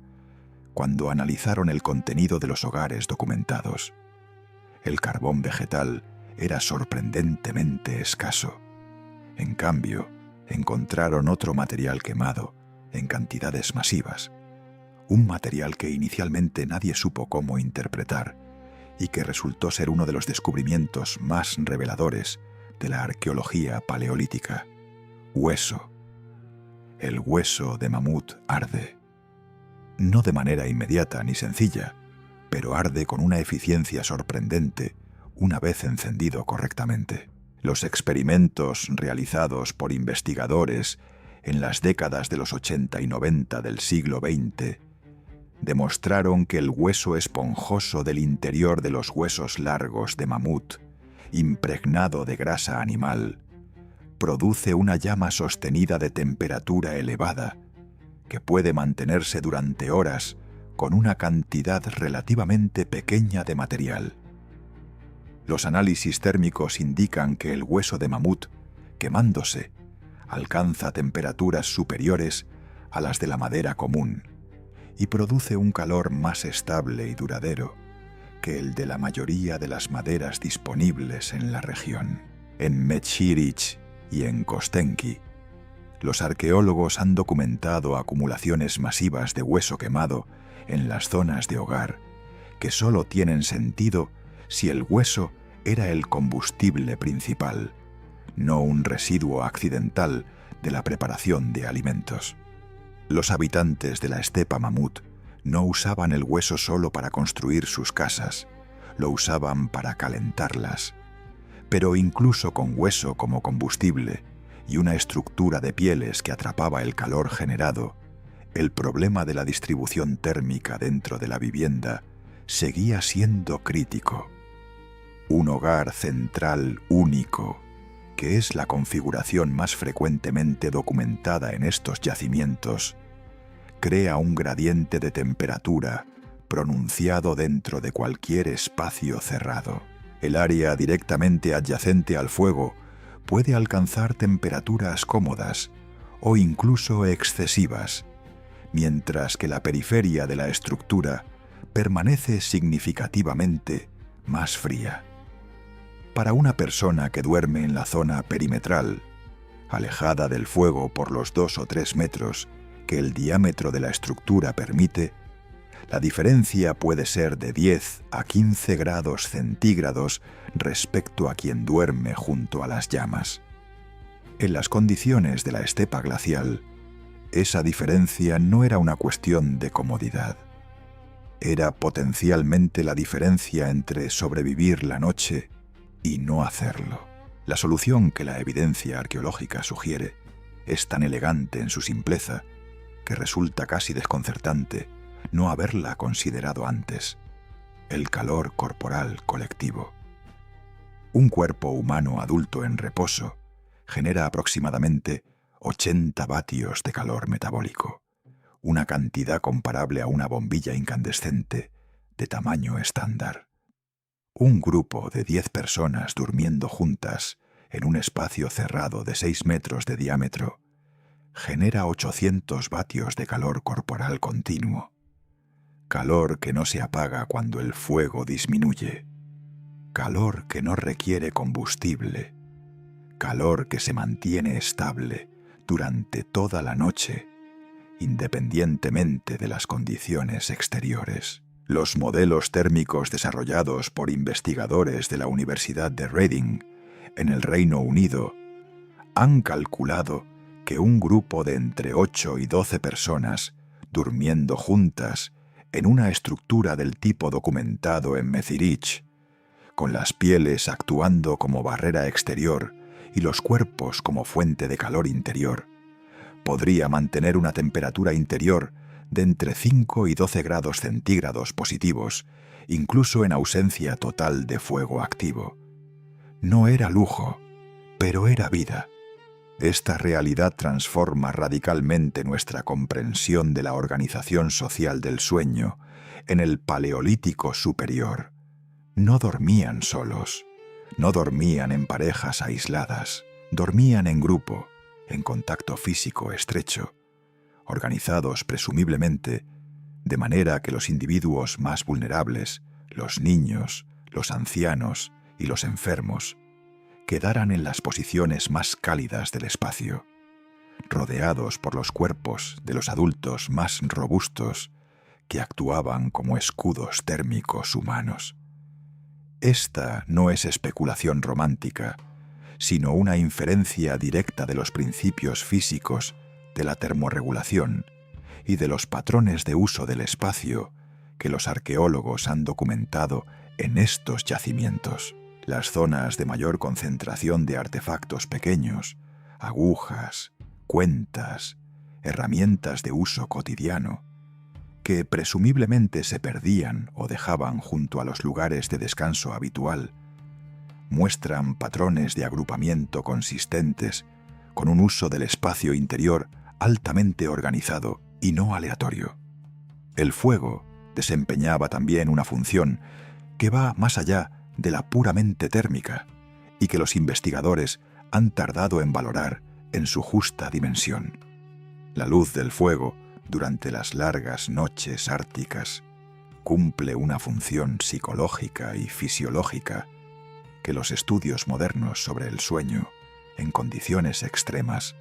cuando analizaron el contenido de los hogares documentados. El carbón vegetal era sorprendentemente escaso. En cambio, encontraron otro material quemado en cantidades masivas, un material que inicialmente nadie supo cómo interpretar y que resultó ser uno de los descubrimientos más reveladores de la arqueología paleolítica: hueso. El hueso de mamut arde. No de manera inmediata ni sencilla, pero arde con una eficiencia sorprendente una vez encendido correctamente. Los experimentos realizados por investigadores en las décadas de los 80 y 90 del siglo XX demostraron que el hueso esponjoso del interior de los huesos largos de mamut, impregnado de grasa animal, produce una llama sostenida de temperatura elevada que puede mantenerse durante horas con una cantidad relativamente pequeña de material. Los análisis térmicos indican que el hueso de mamut, quemándose, alcanza temperaturas superiores a las de la madera común y produce un calor más estable y duradero que el de la mayoría de las maderas disponibles en la región. En Mechirich y en Kostenki, los arqueólogos han documentado acumulaciones masivas de hueso quemado en las zonas de hogar que solo tienen sentido si el hueso era el combustible principal, no un residuo accidental de la preparación de alimentos. Los habitantes de la estepa mamut no usaban el hueso solo para construir sus casas, lo usaban para calentarlas. Pero incluso con hueso como combustible y una estructura de pieles que atrapaba el calor generado, el problema de la distribución térmica dentro de la vivienda seguía siendo crítico. Un hogar central único, que es la configuración más frecuentemente documentada en estos yacimientos, crea un gradiente de temperatura pronunciado dentro de cualquier espacio cerrado. El área directamente adyacente al fuego puede alcanzar temperaturas cómodas o incluso excesivas, mientras que la periferia de la estructura permanece significativamente más fría. Para una persona que duerme en la zona perimetral, alejada del fuego por los 2 o 3 metros que el diámetro de la estructura permite, la diferencia puede ser de 10 a 15 grados centígrados respecto a quien duerme junto a las llamas. En las condiciones de la estepa glacial, esa diferencia no era una cuestión de comodidad. Era potencialmente la diferencia entre sobrevivir la noche y no hacerlo. La solución que la evidencia arqueológica sugiere es tan elegante en su simpleza que resulta casi desconcertante no haberla considerado antes: el calor corporal colectivo. Un cuerpo humano adulto en reposo genera aproximadamente 80 vatios de calor metabólico, una cantidad comparable a una bombilla incandescente de tamaño estándar. Un grupo de 10 personas durmiendo juntas en un espacio cerrado de 6 metros de diámetro genera 800 vatios de calor corporal continuo, calor que no se apaga cuando el fuego disminuye, calor que no requiere combustible, calor que se mantiene estable durante toda la noche, independientemente de las condiciones exteriores. Los modelos térmicos desarrollados por investigadores de la Universidad de Reading, en el Reino Unido, han calculado que un grupo de entre 8 y 12 personas durmiendo juntas en una estructura del tipo documentado en Mezirich, con las pieles actuando como barrera exterior y los cuerpos como fuente de calor interior, podría mantener una temperatura interior de entre 5 y 12 grados centígrados positivos, incluso en ausencia total de fuego activo. No era lujo, pero era vida. Esta realidad transforma radicalmente nuestra comprensión de la organización social del sueño en el Paleolítico superior. No dormían solos, no dormían en parejas aisladas, dormían en grupo, en contacto físico estrecho, organizados presumiblemente de manera que los individuos más vulnerables, los niños, los ancianos y los enfermos, quedaran en las posiciones más cálidas del espacio, rodeados por los cuerpos de los adultos más robustos que actuaban como escudos térmicos humanos. Esta no es especulación romántica, sino una inferencia directa de los principios físicos de la termorregulación y de los patrones de uso del espacio que los arqueólogos han documentado en estos yacimientos. Las zonas de mayor concentración de artefactos pequeños, agujas, cuentas, herramientas de uso cotidiano, que presumiblemente se perdían o dejaban junto a los lugares de descanso habitual, muestran patrones de agrupamiento consistentes con un uso del espacio interior altamente organizado y no aleatorio. El fuego desempeñaba también una función que va más allá de la puramente térmica y que los investigadores han tardado en valorar en su justa dimensión. La luz del fuego, durante las largas noches árticas, cumple una función psicológica y fisiológica que los estudios modernos sobre el sueño, en condiciones extremas,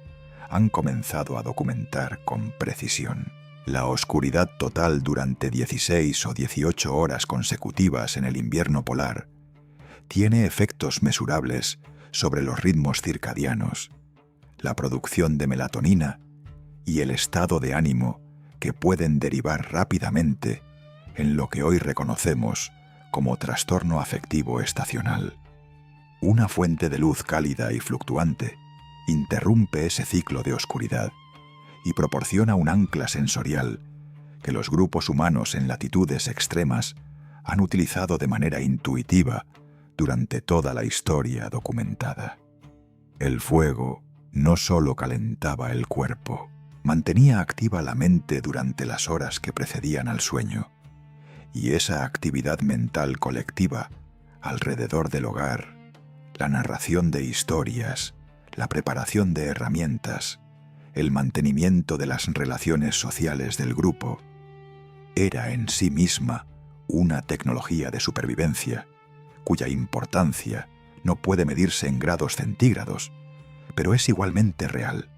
han comenzado a documentar con precisión. La oscuridad total durante 16 o 18 horas consecutivas en el invierno polar tiene efectos mesurables sobre los ritmos circadianos, la producción de melatonina y el estado de ánimo que pueden derivar rápidamente en lo que hoy reconocemos como trastorno afectivo estacional. Una fuente de luz cálida y fluctuante interrumpe ese ciclo de oscuridad y proporciona un ancla sensorial que los grupos humanos en latitudes extremas han utilizado de manera intuitiva durante toda la historia documentada. El fuego no solo calentaba el cuerpo, mantenía activa la mente durante las horas que precedían al sueño, y esa actividad mental colectiva alrededor del hogar, la narración de historias, la preparación de herramientas, el mantenimiento de las relaciones sociales del grupo, era en sí misma una tecnología de supervivencia, cuya importancia no puede medirse en grados centígrados, pero es igualmente real.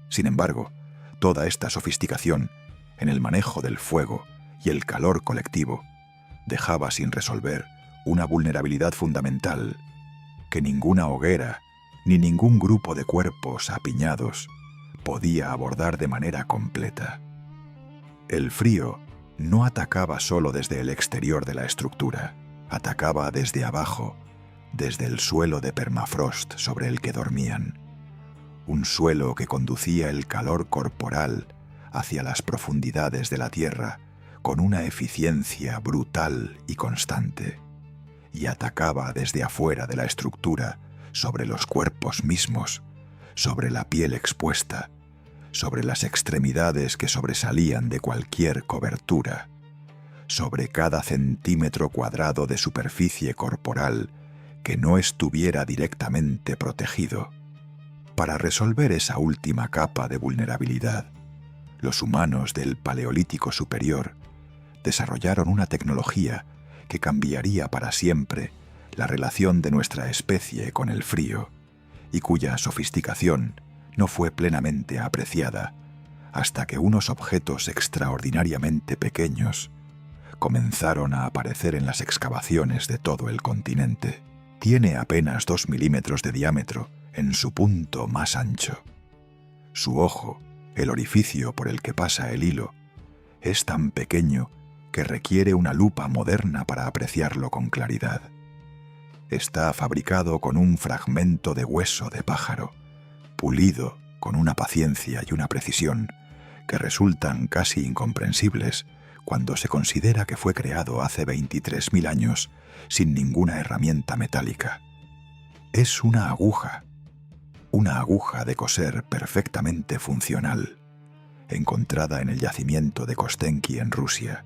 Sin embargo, toda esta sofisticación en el manejo del fuego y el calor colectivo dejaba sin resolver una vulnerabilidad fundamental que ninguna hoguera ni ningún grupo de cuerpos apiñados podía abordar de manera completa. El frío no atacaba solo desde el exterior de la estructura, atacaba desde abajo, desde el suelo de permafrost sobre el que dormían, un suelo que conducía el calor corporal hacia las profundidades de la Tierra con una eficiencia brutal y constante, y atacaba desde afuera de la estructura, sobre los cuerpos mismos, sobre la piel expuesta, sobre las extremidades que sobresalían de cualquier cobertura, sobre cada centímetro cuadrado de superficie corporal que no estuviera directamente protegido. Para resolver esa última capa de vulnerabilidad, los humanos del Paleolítico Superior desarrollaron una tecnología que cambiaría para siempre la relación de nuestra especie con el frío y cuya sofisticación no fue plenamente apreciada hasta que unos objetos extraordinariamente pequeños comenzaron a aparecer en las excavaciones de todo el continente. Tiene apenas 2 milímetros de diámetro en su punto más ancho. Su ojo, el orificio por el que pasa el hilo, es tan pequeño que requiere una lupa moderna para apreciarlo con claridad. Está fabricado con un fragmento de hueso de pájaro, pulido con una paciencia y una precisión que resultan casi incomprensibles cuando se considera que fue creado hace 23.000 años sin ninguna herramienta metálica. Es una aguja de coser perfectamente funcional, encontrada en el yacimiento de Kostenki en Rusia,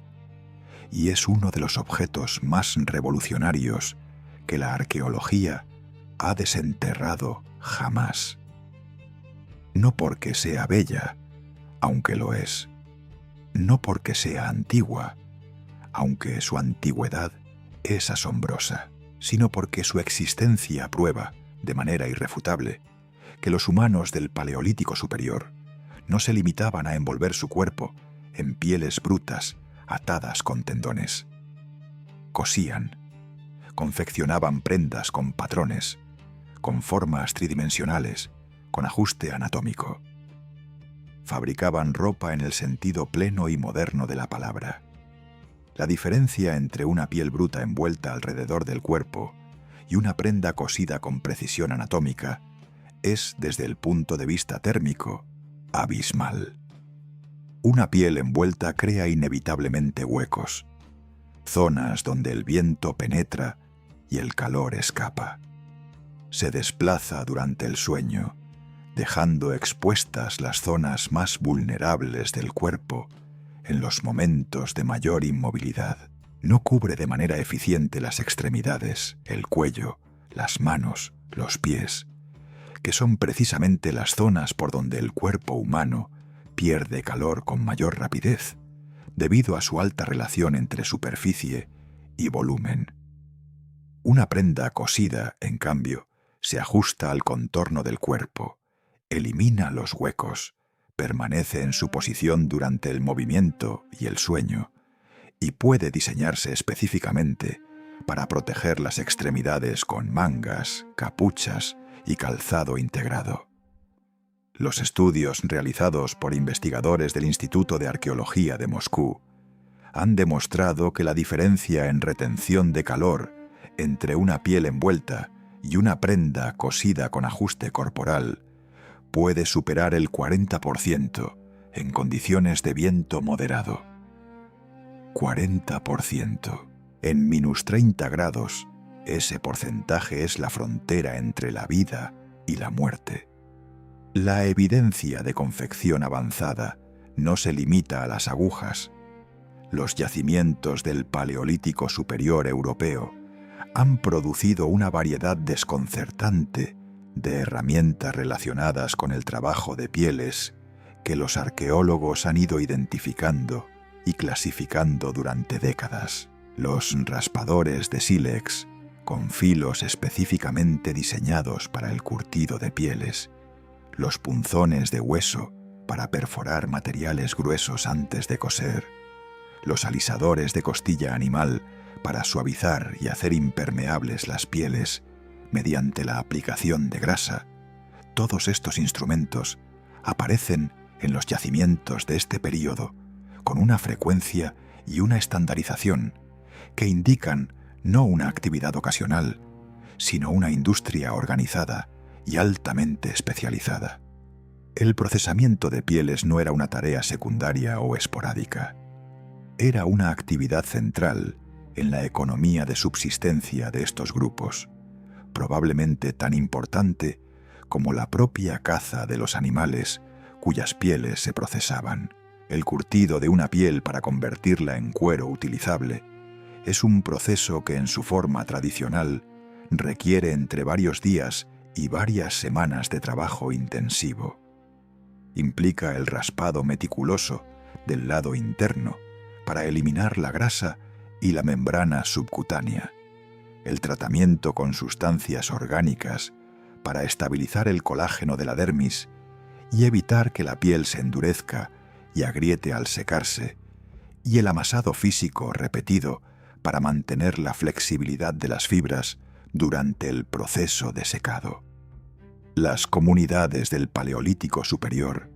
y es uno de los objetos más revolucionarios que la arqueología ha desenterrado jamás. No porque sea bella, aunque lo es, no porque sea antigua, aunque su antigüedad es asombrosa, sino porque su existencia prueba, de manera irrefutable, que los humanos del Paleolítico Superior no se limitaban a envolver su cuerpo en pieles brutas atadas con tendones. Cosían, confeccionaban prendas con patrones, con formas tridimensionales, con ajuste anatómico. Fabricaban ropa en el sentido pleno y moderno de la palabra. La diferencia entre una piel bruta envuelta alrededor del cuerpo y una prenda cosida con precisión anatómica es, desde el punto de vista térmico, abismal. Una piel envuelta crea inevitablemente huecos, zonas donde el viento penetra y el calor escapa. Se desplaza durante el sueño, dejando expuestas las zonas más vulnerables del cuerpo en los momentos de mayor inmovilidad. No cubre de manera eficiente las extremidades, el cuello, las manos, los pies, que son precisamente las zonas por donde el cuerpo humano pierde calor con mayor rapidez, debido a su alta relación entre superficie y volumen. Una prenda cosida, en cambio, se ajusta al contorno del cuerpo, elimina los huecos, permanece en su posición durante el movimiento y el sueño, y puede diseñarse específicamente para proteger las extremidades con mangas, capuchas y calzado integrado. Los estudios realizados por investigadores del Instituto de Arqueología de Moscú han demostrado que la diferencia en retención de calor entre una piel envuelta y una prenda cosida con ajuste corporal puede superar el 40% en condiciones de viento moderado. 40%. En -30 grados, ese porcentaje es la frontera entre la vida y la muerte. La evidencia de confección avanzada no se limita a las agujas. Los yacimientos del Paleolítico Superior Europeo han producido una variedad desconcertante de herramientas relacionadas con el trabajo de pieles que los arqueólogos han ido identificando y clasificando durante décadas. Los raspadores de sílex, con filos específicamente diseñados para el curtido de pieles, los punzones de hueso para perforar materiales gruesos antes de coser, los alisadores de costilla animal para suavizar y hacer impermeables las pieles mediante la aplicación de grasa. Todos estos instrumentos aparecen en los yacimientos de este período con una frecuencia y una estandarización que indican no una actividad ocasional, sino una industria organizada y altamente especializada. El procesamiento de pieles no era una tarea secundaria o esporádica. Era una actividad central en la economía de subsistencia de estos grupos, probablemente tan importante como la propia caza de los animales cuyas pieles se procesaban. El curtido de una piel para convertirla en cuero utilizable es un proceso que en su forma tradicional requiere entre varios días y varias semanas de trabajo intensivo. Implica el raspado meticuloso del lado interno para eliminar la grasa y la membrana subcutánea, el tratamiento con sustancias orgánicas para estabilizar el colágeno de la dermis y evitar que la piel se endurezca y agriete al secarse, y el amasado físico repetido para mantener la flexibilidad de las fibras durante el proceso de secado. Las comunidades del Paleolítico Superior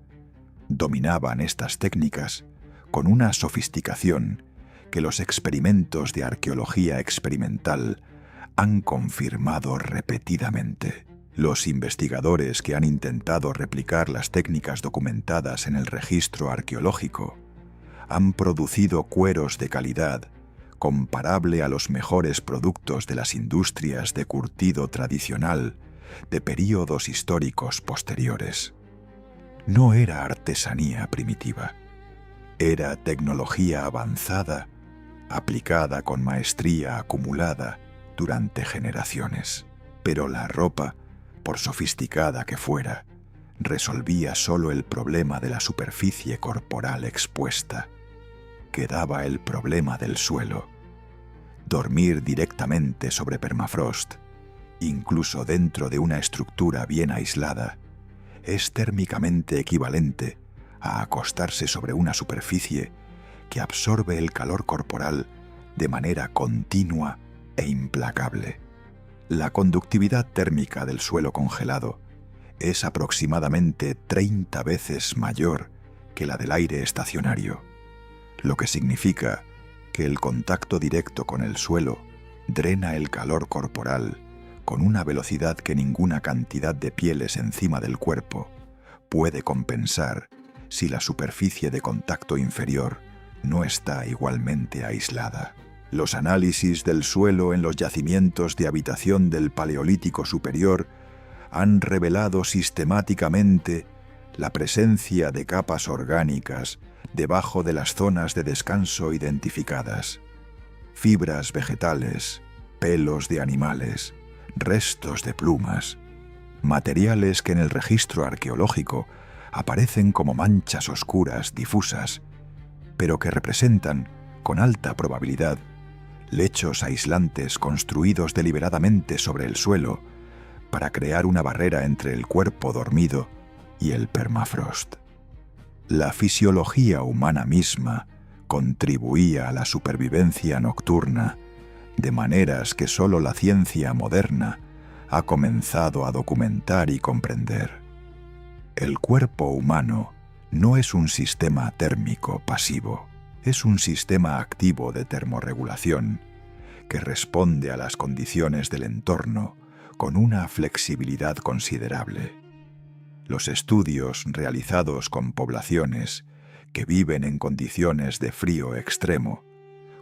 dominaban estas técnicas con una sofisticación que los experimentos de arqueología experimental han confirmado repetidamente. Los investigadores que han intentado replicar las técnicas documentadas en el registro arqueológico han producido cueros de calidad comparable a los mejores productos de las industrias de curtido tradicional de períodos históricos posteriores. No era artesanía primitiva, era tecnología avanzada, aplicada con maestría acumulada durante generaciones. Pero la ropa, por sofisticada que fuera, resolvía solo el problema de la superficie corporal expuesta. Quedaba el problema del suelo. Dormir directamente sobre permafrost, incluso dentro de una estructura bien aislada, es térmicamente equivalente a acostarse sobre una superficie que absorbe el calor corporal de manera continua e implacable. La conductividad térmica del suelo congelado es aproximadamente 30 veces mayor que la del aire estacionario, lo que significa que el contacto directo con el suelo drena el calor corporal con una velocidad que ninguna cantidad de pieles encima del cuerpo puede compensar si la superficie de contacto inferior no está igualmente aislada. Los análisis del suelo en los yacimientos de habitación del Paleolítico Superior han revelado sistemáticamente la presencia de capas orgánicas debajo de las zonas de descanso identificadas. Fibras vegetales, pelos de animales, restos de plumas, materiales que en el registro arqueológico aparecen como manchas oscuras difusas, pero que representan, con alta probabilidad, lechos aislantes construidos deliberadamente sobre el suelo para crear una barrera entre el cuerpo dormido y el permafrost. La fisiología humana misma contribuía a la supervivencia nocturna de maneras que solo la ciencia moderna ha comenzado a documentar y comprender. El cuerpo humano no es un sistema térmico pasivo, es un sistema activo de termorregulación que responde a las condiciones del entorno con una flexibilidad considerable. Los estudios realizados con poblaciones que viven en condiciones de frío extremo,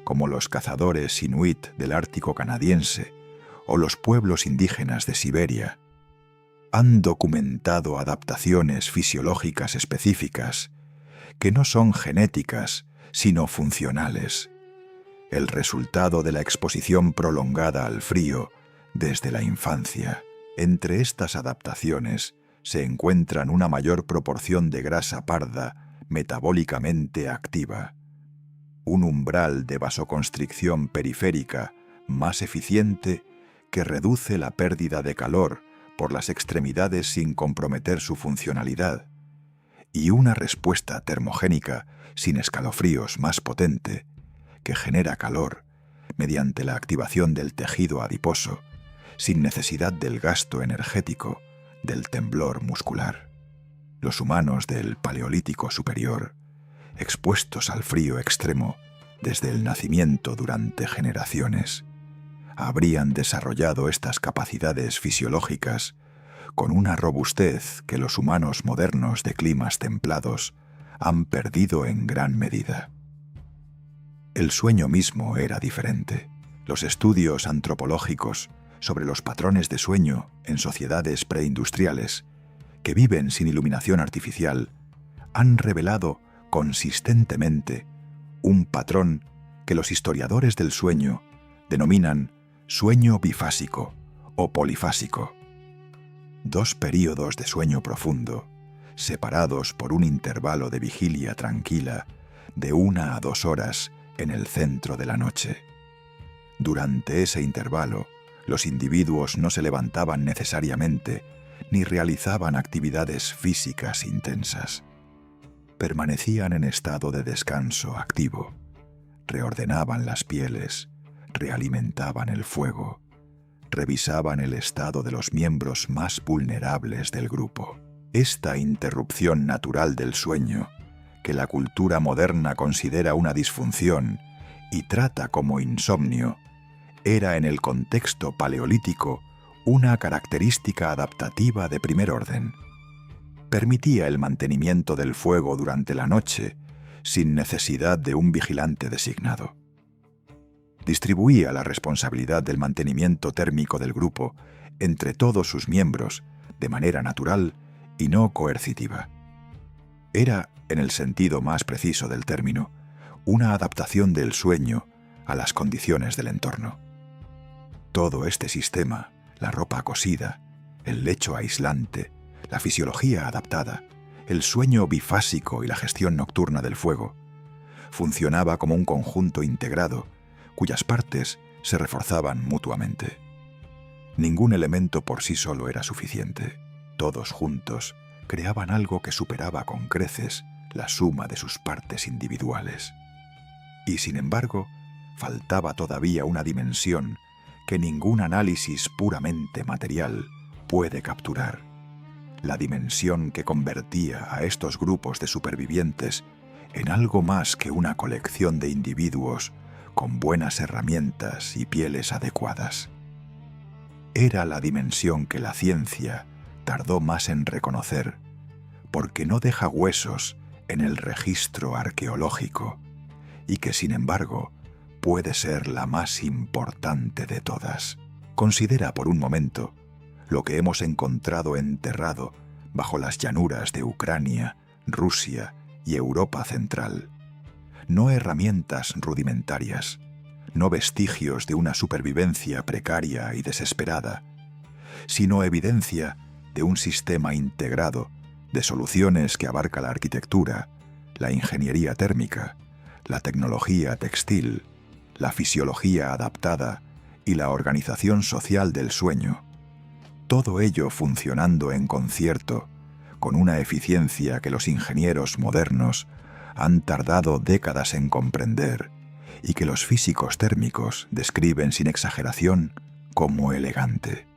como los cazadores inuit del Ártico canadiense o los pueblos indígenas de Siberia, han documentado adaptaciones fisiológicas específicas que no son genéticas, sino funcionales, el resultado de la exposición prolongada al frío desde la infancia. Entre estas adaptaciones se encuentran una mayor proporción de grasa parda metabólicamente activa, un umbral de vasoconstricción periférica más eficiente que reduce la pérdida de calor por las extremidades sin comprometer su funcionalidad, y una respuesta termogénica sin escalofríos más potente que genera calor mediante la activación del tejido adiposo sin necesidad del gasto energético del temblor muscular. Los humanos del Paleolítico Superior, expuestos al frío extremo desde el nacimiento durante generaciones, habrían desarrollado estas capacidades fisiológicas con una robustez que los humanos modernos de climas templados han perdido en gran medida. El sueño mismo era diferente. Los estudios antropológicos sobre los patrones de sueño en sociedades preindustriales que viven sin iluminación artificial han revelado consistentemente un patrón que los historiadores del sueño denominan sueño bifásico o polifásico. 2 períodos de sueño profundo, separados por un intervalo de vigilia tranquila de 1 a 2 horas en el centro de la noche. Durante ese intervalo, los individuos no se levantaban necesariamente ni realizaban actividades físicas intensas. Permanecían en estado de descanso activo, reordenaban las pieles, realimentaban el fuego, revisaban el estado de los miembros más vulnerables del grupo. Esta interrupción natural del sueño, que la cultura moderna considera una disfunción y trata como insomnio, era en el contexto paleolítico una característica adaptativa de primer orden. Permitía el mantenimiento del fuego durante la noche sin necesidad de un vigilante designado. Distribuía la responsabilidad del mantenimiento térmico del grupo entre todos sus miembros de manera natural y no coercitiva. Era, en el sentido más preciso del término, una adaptación del sueño a las condiciones del entorno. Todo este sistema, la ropa cosida, el lecho aislante, la fisiología adaptada, el sueño bifásico y la gestión nocturna del fuego, funcionaba como un conjunto integrado cuyas partes se reforzaban mutuamente. Ningún elemento por sí solo era suficiente. Todos juntos creaban algo que superaba con creces la suma de sus partes individuales. Y sin embargo, faltaba todavía una dimensión que ningún análisis puramente material puede capturar: la dimensión que convertía a estos grupos de supervivientes en algo más que una colección de individuos con buenas herramientas y pieles adecuadas. Era la dimensión que la ciencia tardó más en reconocer, porque no deja huesos en el registro arqueológico, y que sin embargo puede ser la más importante de todas. Considera por un momento lo que hemos encontrado enterrado bajo las llanuras de Ucrania, Rusia y Europa Central. No herramientas rudimentarias, no vestigios de una supervivencia precaria y desesperada, sino evidencia de un sistema integrado de soluciones que abarca la arquitectura, la ingeniería térmica, la tecnología textil, la fisiología adaptada y la organización social del sueño. Todo ello funcionando en concierto, con una eficiencia que los ingenieros modernos han tardado décadas en comprender y que los físicos térmicos describen sin exageración como elegante.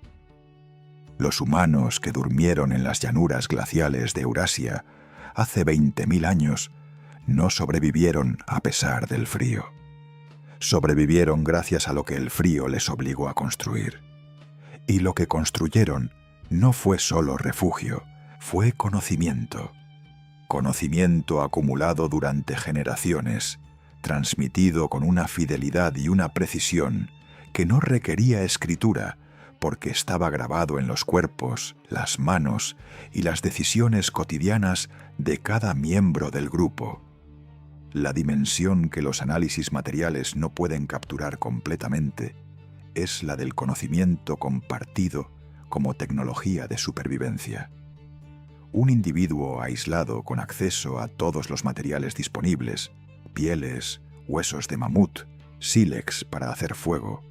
Los humanos que durmieron en las llanuras glaciales de Eurasia hace 20.000 años no sobrevivieron a pesar del frío. Sobrevivieron gracias a lo que el frío les obligó a construir. Y lo que construyeron no fue solo refugio, fue conocimiento. Conocimiento acumulado durante generaciones, transmitido con una fidelidad y una precisión que no requería escritura, porque estaba grabado en los cuerpos, las manos y las decisiones cotidianas de cada miembro del grupo. La dimensión que los análisis materiales no pueden capturar completamente es la del conocimiento compartido como tecnología de supervivencia. Un individuo aislado con acceso a todos los materiales disponibles, pieles, huesos de mamut, sílex para hacer fuego,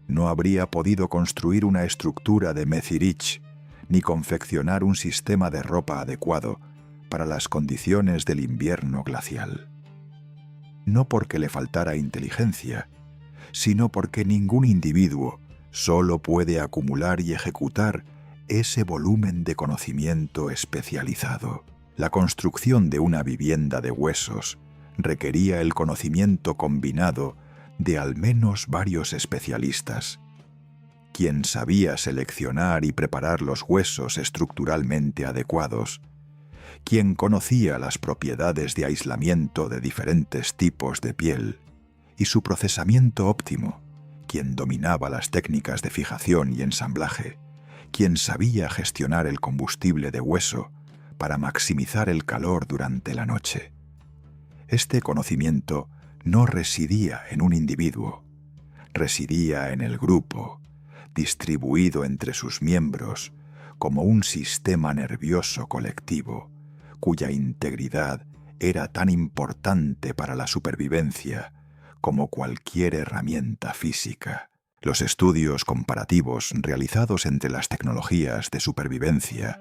no habría podido construir una estructura de Mezirich ni confeccionar un sistema de ropa adecuado para las condiciones del invierno glacial. No porque le faltara inteligencia, sino porque ningún individuo solo puede acumular y ejecutar ese volumen de conocimiento especializado. La construcción de una vivienda de huesos requería el conocimiento combinado de al menos varios especialistas. quien sabía seleccionar y preparar los huesos estructuralmente adecuados, quien conocía las propiedades de aislamiento de diferentes tipos de piel y su procesamiento óptimo, quien dominaba las técnicas de fijación y ensamblaje, quien sabía gestionar el combustible de hueso para maximizar el calor durante la noche. Este conocimiento no residía en un individuo, residía en el grupo, distribuido entre sus miembros como un sistema nervioso colectivo, cuya integridad era tan importante para la supervivencia como cualquier herramienta física. Los estudios comparativos realizados entre las tecnologías de supervivencia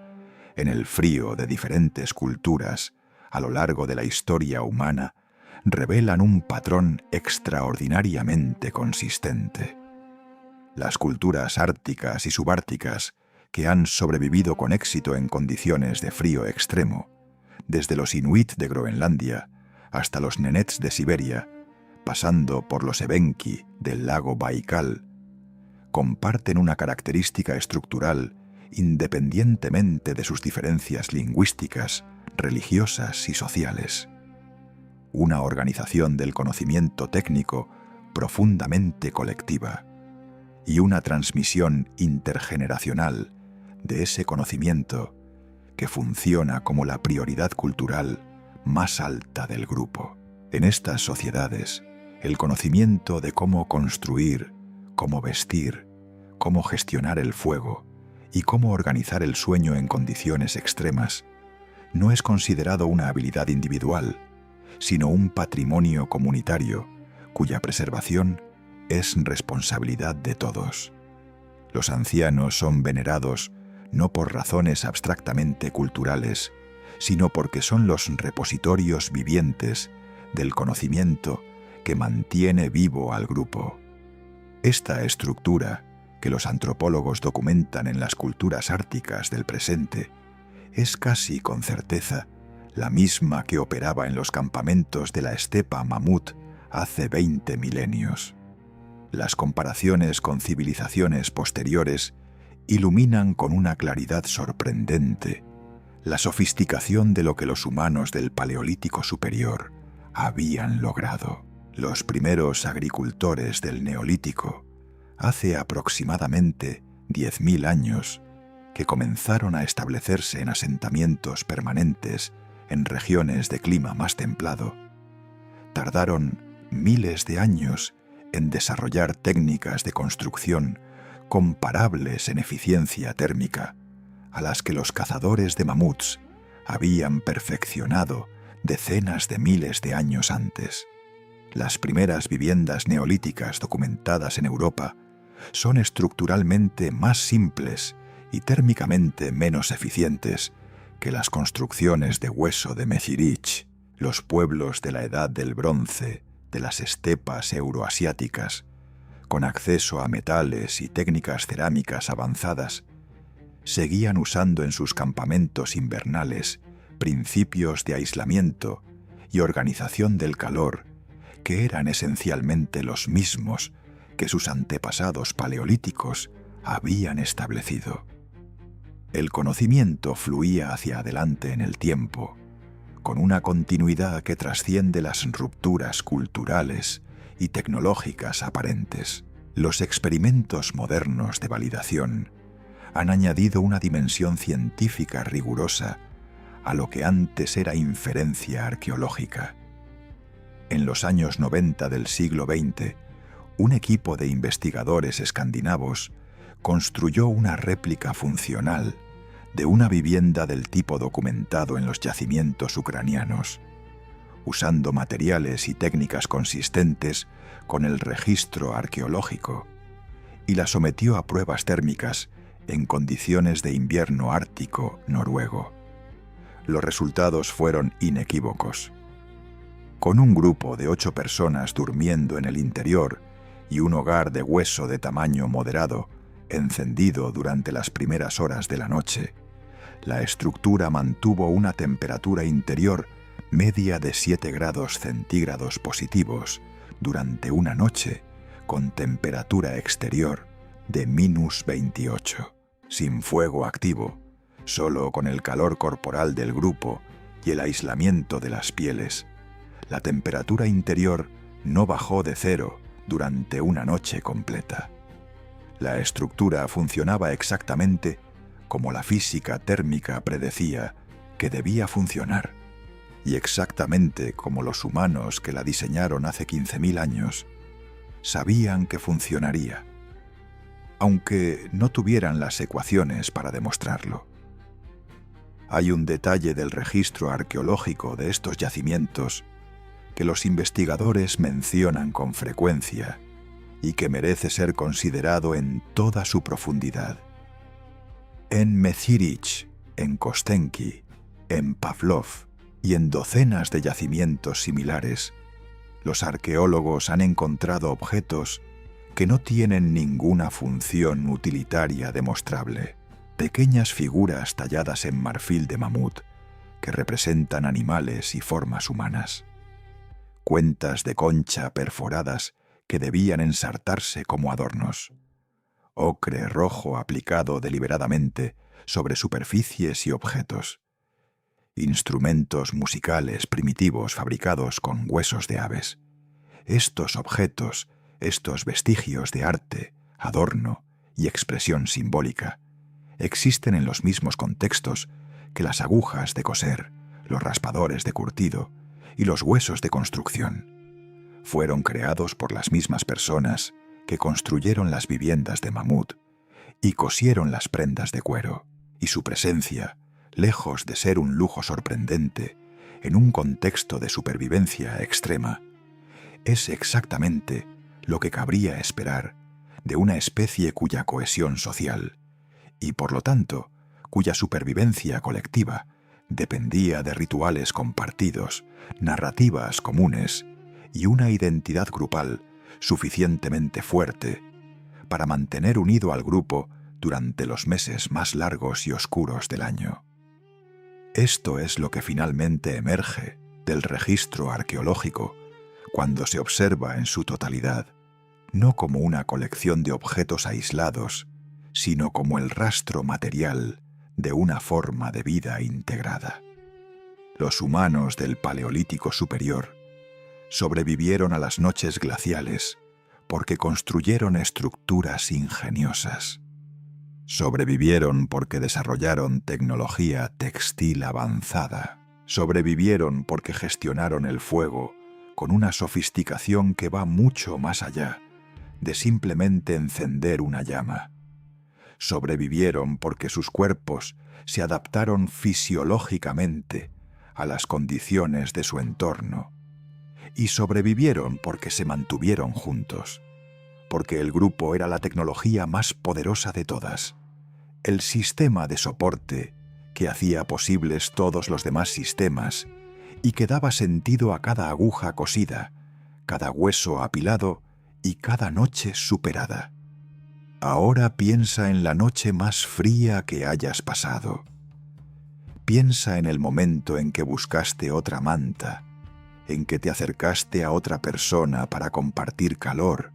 en el frío de diferentes culturas a lo largo de la historia humana revelan un patrón extraordinariamente consistente. Las culturas árticas y subárticas que han sobrevivido con éxito en condiciones de frío extremo, desde los inuit de Groenlandia hasta los nenets de Siberia, pasando por los evenki del lago Baikal, comparten una característica estructural independientemente de sus diferencias lingüísticas, religiosas y sociales. Una organización del conocimiento técnico profundamente colectiva y una transmisión intergeneracional de ese conocimiento que funciona como la prioridad cultural más alta del grupo. En estas sociedades, el conocimiento de cómo construir, cómo vestir, cómo gestionar el fuego y cómo organizar el sueño en condiciones extremas no es considerado una habilidad individual, sino un patrimonio comunitario cuya preservación es responsabilidad de todos. Los ancianos son venerados no por razones abstractamente culturales, sino porque son los repositorios vivientes del conocimiento que mantiene vivo al grupo. Esta estructura, que los antropólogos documentan en las culturas árticas del presente, es casi con certeza la misma que operaba en los campamentos de la estepa mamut hace 20 milenios. Las comparaciones con civilizaciones posteriores iluminan con una claridad sorprendente la sofisticación de lo que los humanos del Paleolítico superior habían logrado. Los primeros agricultores del Neolítico, hace aproximadamente 10.000 años, que comenzaron a establecerse en asentamientos permanentes en regiones de clima más templado, tardaron miles de años en desarrollar técnicas de construcción comparables en eficiencia térmica a las que los cazadores de mamuts habían perfeccionado decenas de miles de años antes. Las primeras viviendas neolíticas documentadas en Europa son estructuralmente más simples y térmicamente menos eficientes que las construcciones de hueso de Mezirich, los pueblos de la Edad del Bronce de las estepas euroasiáticas, con acceso a metales y técnicas cerámicas avanzadas, seguían usando en sus campamentos invernales principios de aislamiento y organización del calor que eran esencialmente los mismos que sus antepasados paleolíticos habían establecido. El conocimiento fluía hacia adelante en el tiempo, con una continuidad que trasciende las rupturas culturales y tecnológicas aparentes. Los experimentos modernos de validación han añadido una dimensión científica rigurosa a lo que antes era inferencia arqueológica. En los años 90 del siglo XX, un equipo de investigadores escandinavos construyó una réplica funcional de una vivienda del tipo documentado en los yacimientos ucranianos, usando materiales y técnicas consistentes con el registro arqueológico, y la sometió a pruebas térmicas en condiciones de invierno ártico noruego. Los resultados fueron inequívocos. Con un grupo de 8 personas durmiendo en el interior y un hogar de hueso de tamaño moderado encendido durante las primeras horas de la noche, la estructura mantuvo una temperatura interior media de 7 grados centígrados positivos durante una noche, con temperatura exterior de -28, sin fuego activo, solo con el calor corporal del grupo y el aislamiento de las pieles. La temperatura interior no bajó de 0 durante una noche completa. La estructura funcionaba exactamente como la física térmica predecía que debía funcionar, y exactamente como los humanos que la diseñaron hace 15.000 años sabían que funcionaría, aunque no tuvieran las ecuaciones para demostrarlo. Hay un detalle del registro arqueológico de estos yacimientos que los investigadores mencionan con frecuencia y que merece ser considerado en toda su profundidad. En Mechirich, en Kostenki, en Pavlov y en docenas de yacimientos similares, los arqueólogos han encontrado objetos que no tienen ninguna función utilitaria demostrable. Pequeñas figuras talladas en marfil de mamut que representan animales y formas humanas. Cuentas de concha perforadas que debían ensartarse como adornos. Ocre rojo aplicado deliberadamente sobre superficies y objetos. Instrumentos musicales primitivos fabricados con huesos de aves. Estos objetos, estos vestigios de arte, adorno y expresión simbólica, existen en los mismos contextos que las agujas de coser, los raspadores de curtido y los huesos de construcción. Fueron creados por las mismas personas que construyeron las viviendas de mamut y cosieron las prendas de cuero, y su presencia, lejos de ser un lujo sorprendente en un contexto de supervivencia extrema, es exactamente lo que cabría esperar de una especie cuya cohesión social, y por lo tanto, cuya supervivencia colectiva dependía de rituales compartidos, narrativas comunes y una identidad grupal suficientemente fuerte para mantener unido al grupo durante los meses más largos y oscuros del año. Esto es lo que finalmente emerge del registro arqueológico cuando se observa en su totalidad, no como una colección de objetos aislados, sino como el rastro material de una forma de vida integrada. Los humanos del Paleolítico Superior sobrevivieron a las noches glaciales porque construyeron estructuras ingeniosas. Sobrevivieron porque desarrollaron tecnología textil avanzada. Sobrevivieron porque gestionaron el fuego con una sofisticación que va mucho más allá de simplemente encender una llama. Sobrevivieron porque sus cuerpos se adaptaron fisiológicamente a las condiciones de su entorno. Y sobrevivieron porque se mantuvieron juntos, porque el grupo era la tecnología más poderosa de todas, el sistema de soporte que hacía posibles todos los demás sistemas y que daba sentido a cada aguja cosida, cada hueso apilado y cada noche superada. Ahora piensa en la noche más fría que hayas pasado. Piensa en el momento en que buscaste otra manta, en que te acercaste a otra persona para compartir calor,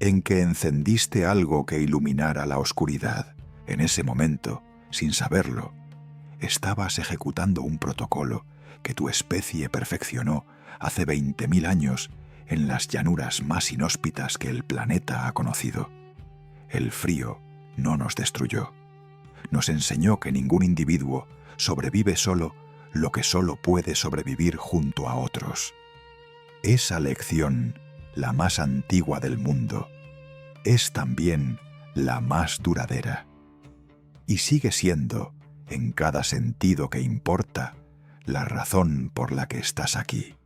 en que encendiste algo que iluminara la oscuridad. En ese momento, sin saberlo, estabas ejecutando un protocolo que tu especie perfeccionó hace 20.000 años en las llanuras más inhóspitas que el planeta ha conocido. El frío no nos destruyó. Nos enseñó que ningún individuo sobrevive solo lo que solo puede sobrevivir junto a otros. Esa lección, la más antigua del mundo, es también la más duradera. Y sigue siendo, en cada sentido que importa, la razón por la que estás aquí.